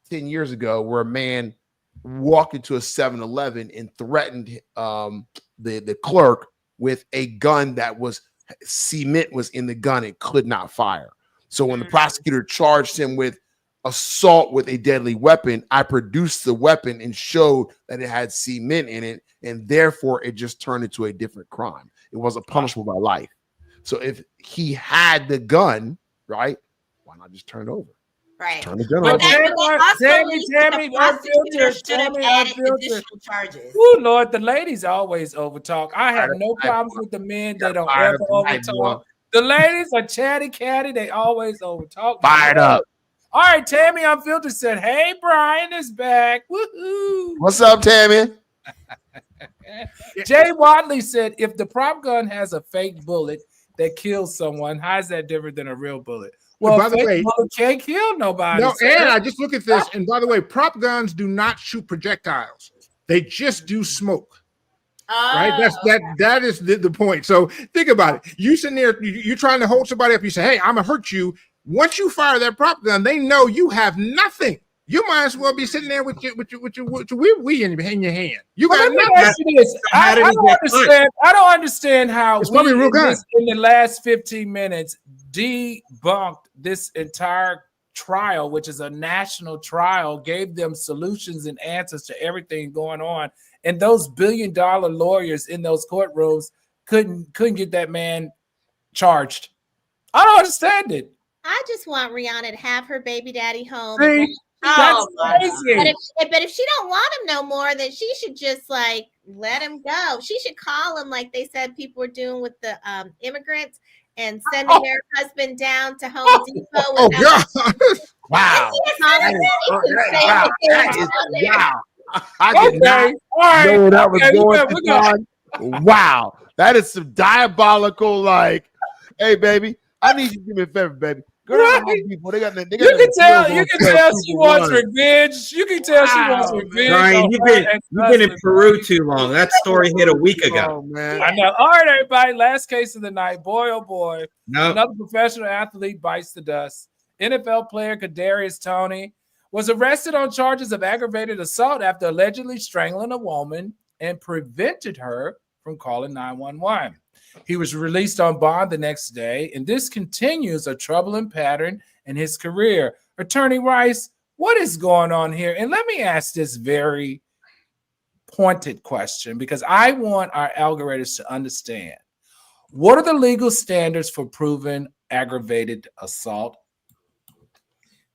10 years ago where a man walked into a 7-Eleven and threatened the clerk with a gun that was cement was in the gun. It could not fire. So when the prosecutor charged him with assault with a deadly weapon. I produced the weapon and showed that it had cement in it, and therefore it just turned into a different crime. It wasn't punishable by life. So if he had the gun, right, why not just turn it over? Right. Turn the gun But over. that also means that the prosecutor should have added additional charges. Oh Lord, the ladies always overtalk. I have no problems with the men. They don't ever overtalk. The ladies are chatty catty. They always overtalk. Fired up. All right, Tammy Unfiltered said, "Hey, Brian is back. Woohoo! What's up, Tammy?" Jay Watley said, "If the prop gun has a fake bullet that kills someone, how is that different than a real bullet?" Well, by the way, bullet can't kill nobody. No, and I just look at this, and by the way, prop guns do not shoot projectiles; they just do smoke. Right? That is the point. So think about it. You sitting there, you're trying to hold somebody up. You say, "Hey, I'm gonna hurt you." Once you fire that prop gun, they know you have nothing. You might as well be sitting there with your wee in your hand. You got nothing. I don't understand how it's probably a real gun. In the last 15 minutes debunked this entire trial, which is a national trial, gave them solutions and answers to everything going on, and those billion-dollar lawyers in those courtrooms couldn't get that man charged. I don't understand it. I just want Rihanna to have her baby daddy home. That's crazy. But if she don't want him no more, then she should just like let him go. She should call him like they said people were doing with the immigrants and sending their husband down to Home Depot. Oh God! Wow! Wow! I did not know that was going on. Wow, that is some diabolical. Like, hey, baby, I need you to do me a favor, baby. Go down to Home Depot. You can tell she wants revenge. You can tell she wants revenge. Brian, you've been in Peru too long. That story hit a week ago. Oh, man. I know. All right, everybody. Last case of the night. Boy, oh boy. No. Another professional athlete bites the dust. NFL player Cadarius Tony was arrested on charges of aggravated assault after allegedly strangling a woman and prevented her from calling 911. He was released on bond the next day, and this continues a troubling pattern in his career. Attorney Rice, what is going on here? And let me ask this very pointed question, because I want our algorithms to understand. What are the legal standards for proving aggravated assault?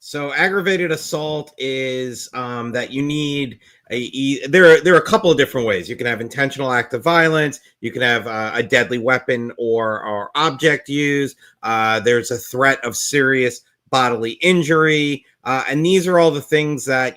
So aggravated assault is that you need there are a couple of different ways. You can have intentional act of violence. You can have a deadly weapon or object used. There's a threat of serious bodily injury. And these are all the things that,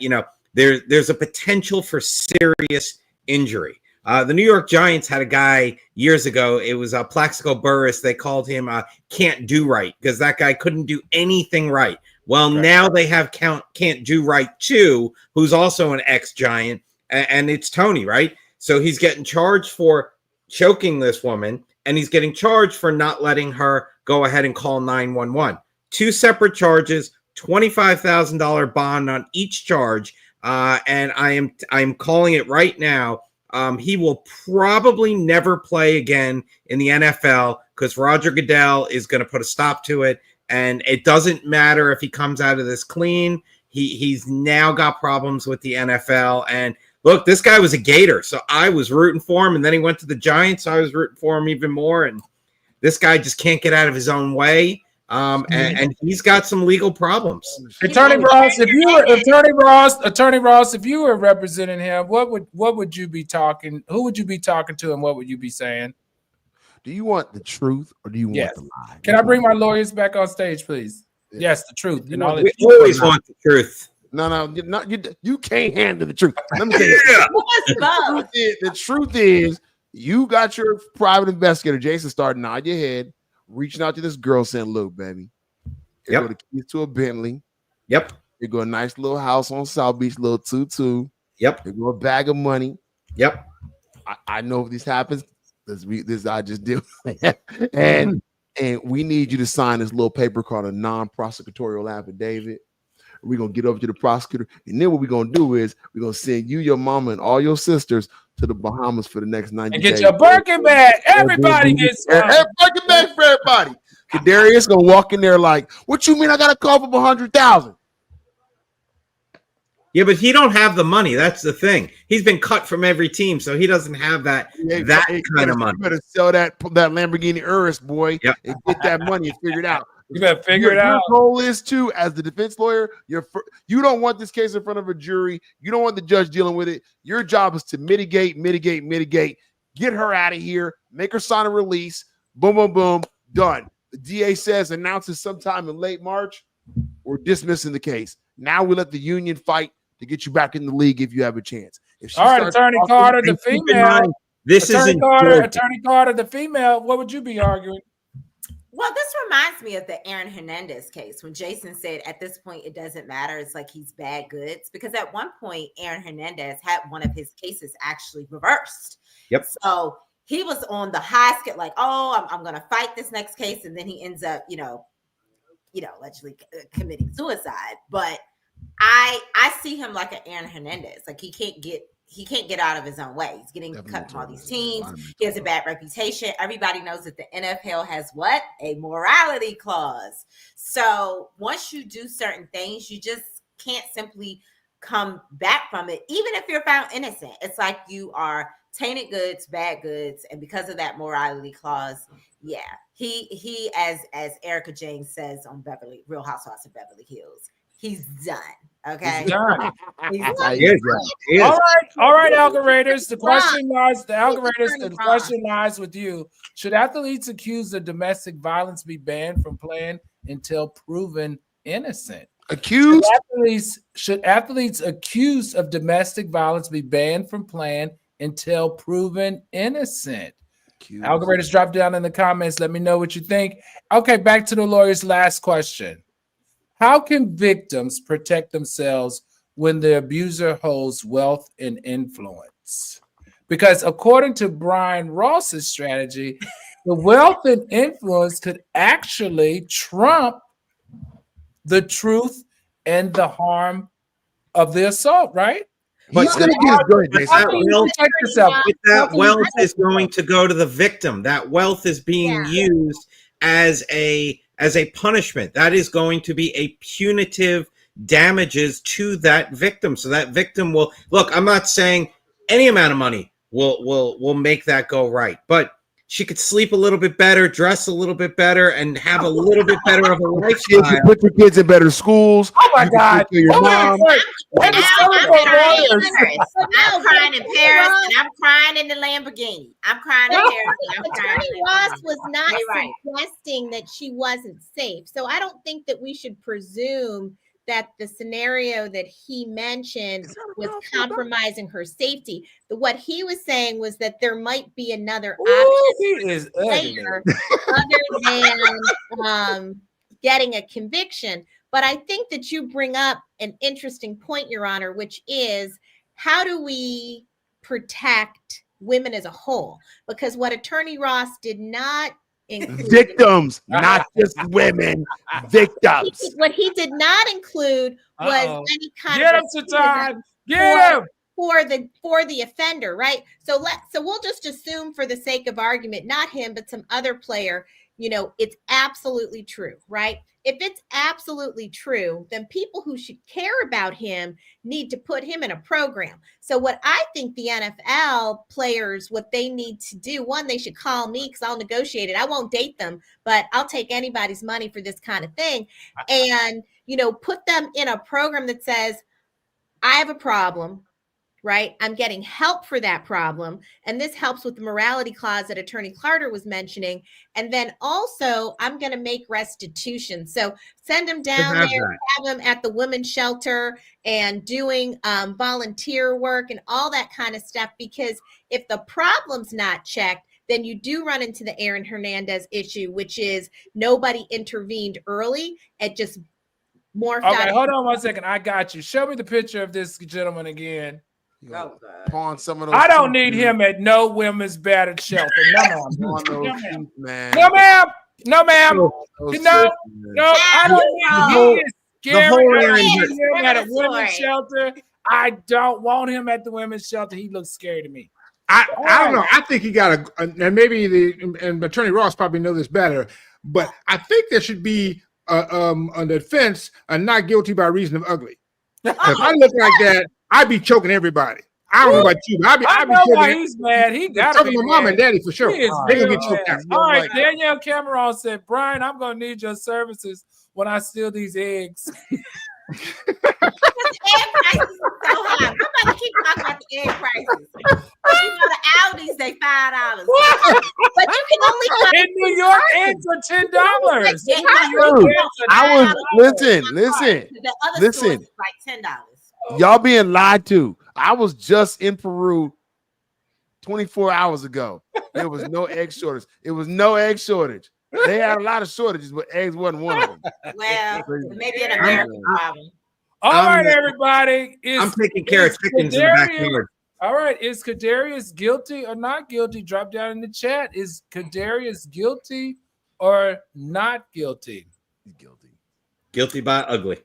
there's a potential for serious injury. The New York Giants had a guy years ago. It was Plaxico Burress. They called him Can't Do Right because that guy couldn't do anything right. Well, now they have Can't Do Right 2, who's also an ex-Giant, and it's Tony, right? So he's getting charged for choking this woman, and he's getting charged for not letting her go ahead and call 911. Two separate charges, $25,000 bond on each charge, and I'm calling it right now. He will probably never play again in the NFL because Roger Goodell is going to put a stop to it. And it doesn't matter if he comes out of this clean. He's now got problems with the NFL. And look, this guy was a Gator, so I was rooting for him. And then he went to the Giants, so I was rooting for him even more. And this guy just can't get out of his own way. And he's got some legal problems. Attorney Ross, if you were representing him, what would you be talking? Who would you be talking to, and what would you be saying? Do you want the truth or do you want the lie? Can I bring my lawyers back on stage, please? Yes, the truth. We always want the truth. No, you can't handle the truth. Let me tell you. The truth is, you got your private investigator, Jason, starting nod your head, reaching out to this girl, saying, "Look, baby, you go the keys to a Bentley. Yep. You go a nice little house on South Beach, little 2-2. Yep. You go a bag of money. Yep. I know if this happens. This I just did, and we need you to sign this little paper called a non-prosecutorial affidavit. We're gonna get over to the prosecutor, and then what we're gonna do is we're gonna send you, your mama, and all your sisters to the Bahamas for the next 90 days. And get your Birkin bag. Everybody gets Birkin bag for everybody. Cadarius gonna walk in there like, "What you mean? I got a call for $100,000?" Yeah, but he don't have the money. That's the thing. He's been cut from every team, so he doesn't have that kind of money. You better sell that Lamborghini Urus, boy, Yep. and get that money and figure it out. You better figure it out. Your goal is to, as the defense lawyer, you don't want this case in front of a jury. You don't want the judge dealing with it. Your job is to mitigate. Get her out of here. Make her sign a release. Boom, boom, boom. Done. The DA says announces sometime in late March. We're dismissing the case. Now we let the union fight to get you back in the league if you have a chance. All right, Attorney Carter, the female. This is Attorney Carter, the female. What would you be arguing? Well, this reminds me of the Aaron Hernandez case when Jason said at this point it doesn't matter. It's like he's bad goods, because at one point Aaron Hernandez had one of his cases actually reversed. Yep. So he was on the high scale, like, oh, I'm going to fight this next case, and then he ends up, allegedly committing suicide. But I see him like an Aaron Hernandez. Like he can't get out of his own way. He's getting cut from all these teams. He has a bad reputation. Everybody knows that the NFL has what? A morality clause. So once you do certain things, you just can't simply come back from it, even if you're found innocent. It's like you are tainted goods, bad goods, and because of that morality clause, yeah, he as Erica Jane says on Real Housewives of Beverly Hills, he's done. Okay, He's done. He's He done. is. All right, algoriters. The question lies. The Attorney question lies with you. Should athletes accused of domestic violence be banned from playing until proven innocent? Accused? Should athletes accused of domestic violence be banned from playing until proven innocent? Algoriters, drop down in the comments. Let me know what you think. Okay, back to the lawyer's last question. How can victims protect themselves when the abuser holds wealth and influence? Because according to Brian Ross's strategy, the wealth and influence could actually trump the truth and the harm of the assault, right? He's going to get his good, Jason. That wealth is going to go to the victim. That wealth is being used as a punishment. That is going to be a punitive damages to that victim. So that victim will look. I'm not saying any amount of money will make that go right, but she could sleep a little bit better, dress a little bit better, and have a little bit better of a lifestyle. You put your kids in better schools. Oh my God! Your mom. I'm crying in Paris and I'm crying in the Lamborghini. I'm crying in Paris and I'm crying. Attorney Ross was not suggesting that she wasn't safe. So I don't think that we should presume that the scenario that he mentioned was compromising her safety. What he was saying was that there might be another option other than getting a conviction. But I think that you bring up an interesting point, Your Honor, which is how do we protect women as a whole? Because what Attorney Ross did not include victims, not just women, victims. What he did not include was any kind of for the offender, right? So we'll just assume for the sake of argument, not him, but some other player, it's absolutely true, right? If it's absolutely true, then people who should care about him need to put him in a program. So what I think the NFL players, what they need to do, one, they should call me because I'll negotiate it. I won't date them, but I'll take anybody's money for this kind of thing. And, put them in a program that says, I have a problem, right? I'm getting help for that problem. And this helps with the morality clause that Attorney Carter was mentioning. And then also I'm going to make restitution. So send them down there, have them at the women's shelter and doing volunteer work and all that kind of stuff. Because if the problem's not checked, then you do run into the Aaron Hernandez issue, which is nobody intervened early. It just morphed out. Okay, hold on 1 second. I got you. Show me the picture of this gentleman again. Pawn some of those. I don't need him at no women's battered shelter. No, man. No, ma'am. No, ma'am. No, I don't need him at a women's shelter. I don't want him at the women's shelter. He looks scary to me. I don't know. I think he got and maybe and Attorney Ross probably know this better, but I think there should be on the defense a not guilty by reason of ugly. If I look like that, I'd be choking everybody. I don't know about you, but I I'd be know why choking. he's mad. He got to Choking be my mom mad. and daddy for sure. He is They gonna real get choked out. mad. All right, Danielle Cameron said, Brian, I'm gonna need your services when I steal these eggs. Egg prices are so high. I'm about to keep talking about the egg prices. You know, the Aldi's, they $5. But you can only find In New York, eggs are $10. Yeah, In New York, Dude, eggs are I was $10. listen. The other Listen. stores is like $10. Y'all being lied to. I was just in Peru 24 hours ago. There was no egg shortage. It was no egg shortage. They had a lot of shortages, but eggs wasn't one of them. Well, maybe an American problem. All right, everybody. I'm taking care of chickens in the backyard. All right, is Cadarius guilty or not guilty? Drop down in the chat. Is Cadarius guilty or not guilty? Guilty. Guilty by ugly.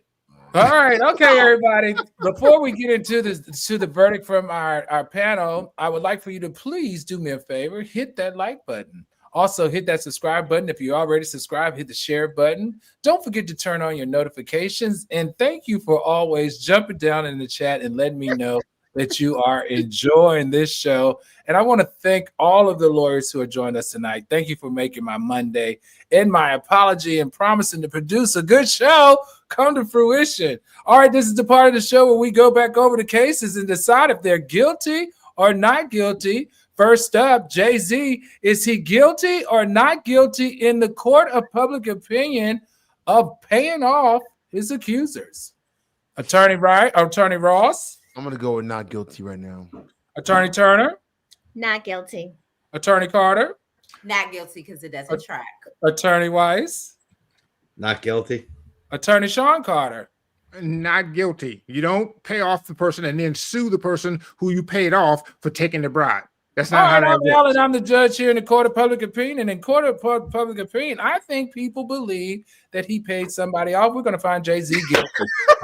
All right, okay, everybody. Before we get into the verdict from our panel, I would like for you to please do me a favor, hit that like button. Also, hit that subscribe button. If you're already subscribed, hit the share button. Don't forget to turn on your notifications. And thank you for always jumping down in the chat and letting me know that you are enjoying this show. And I want to thank all of the lawyers who are joining us tonight. Thank you for making my Monday and my apology and promising to produce a good show come to fruition. All right, this is the part of the show where we go back over the cases and decide if they're guilty or not guilty. First up, Jay-Z, is he guilty or not guilty in the court of public opinion of paying off his accusers? Attorney Ross? I'm gonna go with not guilty right now. Attorney Turner? not guilty. Attorney Carter? Not guilty because it doesn't track. Attorney Weiss? Not guilty. Attorney Sean Carter? Not guilty. You don't pay off the person and then sue the person who you paid off for taking the bribe. That's not how that I'm works. Alan. I'm the judge here in the court of public opinion. And in court of public opinion, I think people believe that he paid somebody off. We're going to find Jay-Z guilty.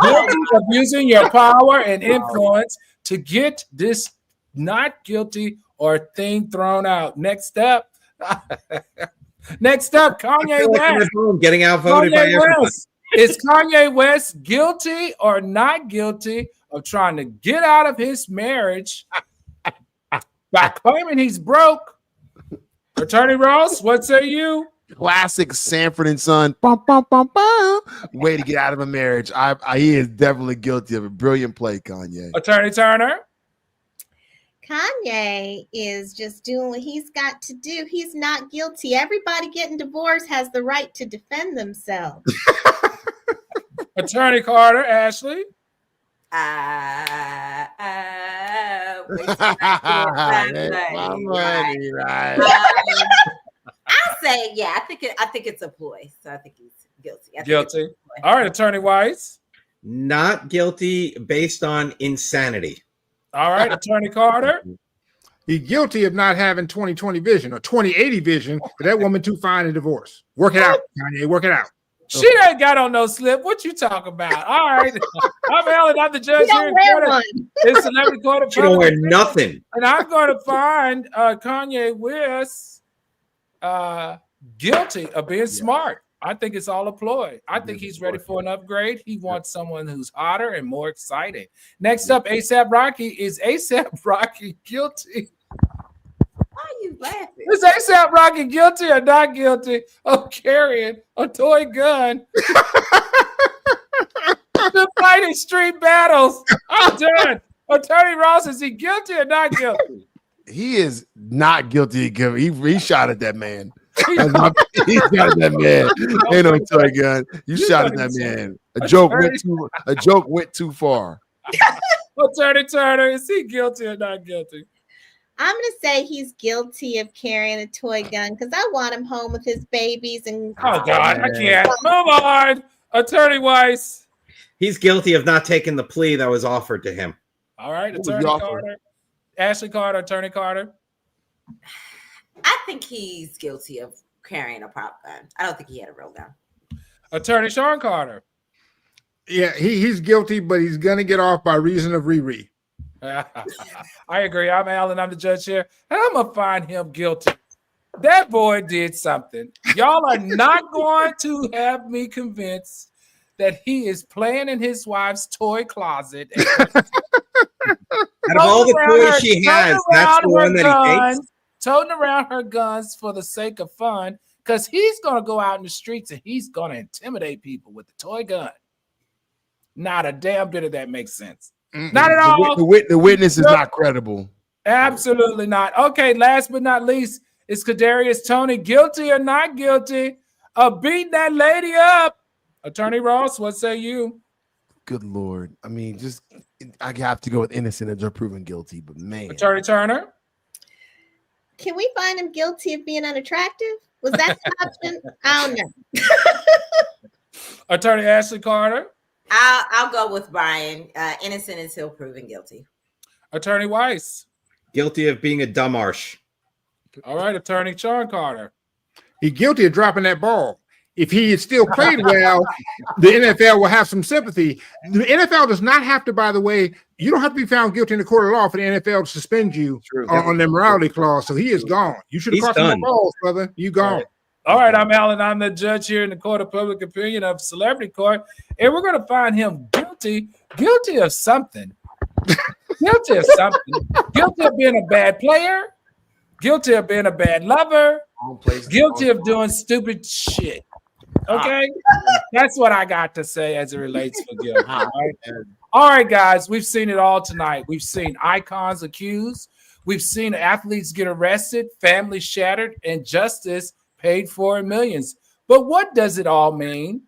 Guilty of using your power and influence to get this not guilty or thing thrown out. Next up, Kanye West. Getting outvoted by Kanye everybody. West. Is Kanye West guilty or not guilty of trying to get out of his marriage by claiming he's broke? Attorney Ross, what say you? Classic Sanford and Son. Bum, bum, bum, bum. Way to get out of a marriage. He is definitely guilty of a brilliant play, Kanye. Attorney Turner? Kanye is just doing what he's got to do. He's not guilty. Everybody getting divorced has the right to defend themselves. Attorney Carter, Ashley? I'll say, yeah, I think it's a ploy. So I think he's guilty. Guilty. All right, Attorney Weiss. Not guilty based on insanity. All right, Attorney Carter. He's guilty of not having 20/20 vision or 20/80 vision, but that woman too fine to divorce. Work it out, Kanye. Work it out. She ain't got on no slip. What you talking about? All right. I'm Alan. I'm the judge here in court. It's Celebrity Court of She don't wear Public nothing. And I'm going to find Kanye West guilty of being smart. I think it's all a ploy. I think he's ready for an upgrade. He wants someone who's hotter and more exciting. Next up, ASAP Rocky. Is ASAP Rocky guilty? Why are you laughing? Is ASAP Rocky guilty or not guilty of carrying a toy gun to fight in street battles? I'm done. Attorney Ross, is he guilty or not guilty? He is not guilty. He shot at that man. He shot at that man. Ain't no toy gun. You shot at that man. A joke went too far. Attorney Turner, is he guilty or not guilty? I'm going to say he's guilty of carrying a toy gun because I want him home with his babies. And Oh, God, I can't. Move on. Attorney Weiss. He's guilty of not taking the plea that was offered to him. All right, What was Attorney the offer? Carter. Ashley Carter, Attorney Carter. I think he's guilty of carrying a prop gun. I don't think he had a real gun. Attorney Sean Carter. Yeah, he's guilty, but he's gonna get off by reason of Riri. I agree. I'm Alan. I'm the judge here. And I'm going to find him guilty. That boy did something. Y'all are not going to have me convinced that he is playing in his wife's toy closet. Out of all the toys she has, that's the one that he takes. Toting around her guns for the sake of fun, because he's going to go out in the streets and he's going to intimidate people with the toy gun. Not a damn bit of that makes sense. Not at all. The witness is not credible. Absolutely not. Okay, last but not least, is Cadarius Tony guilty or not guilty of beating that lady up? Attorney Ross, what say you? Good Lord. I mean, I have to go with innocent until proven guilty, but man. Attorney Turner? Can we find him guilty of being unattractive? Was that the option? I don't know. Attorney Ashley Carter? I'll go with Brian. Innocent until proven guilty. Attorney Weiss? Guilty of being a dumb arse. All right, Attorney Sean Carter. He's guilty of dropping that ball. If he had still played well, the NFL will have some sympathy. The NFL does not have to, by the way, you don't have to be found guilty in the court of law for the NFL to suspend you on the morality clause. So he is gone. You should have crossed the balls, brother. You gone. All right, I'm Alan. I'm the judge here in the court of public opinion of celebrity court, and we're going to find him guilty of something. Guilty of something. Guilty of being a bad player. Guilty of being a bad lover. Guilty of doing stupid shit. Okay, that's what I got to say as it relates to guilt. All right, guys, we've seen it all tonight. We've seen icons accused. We've seen athletes get arrested, families shattered, and justice paid for in millions. But what does it all mean?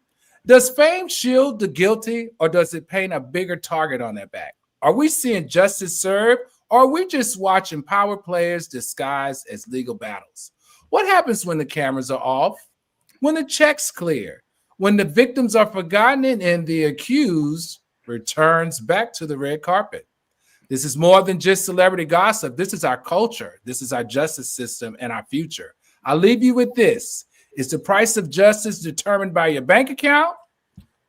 Does fame shield the guilty, or does it paint a bigger target on their back? Are we seeing justice served, or are we just watching power players disguised as legal battles? What happens when the cameras are off? When the checks clear, when the victims are forgotten and the accused returns back to the red carpet. This is more than just celebrity gossip. This is our culture. This is our justice system and our future. I'll leave you with this. Is the price of justice determined by your bank account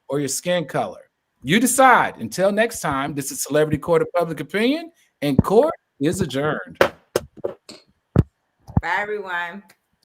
or your skin color? You decide. Until next time, this is Celebrity Court of Public Opinion, and court is adjourned. Bye, everyone.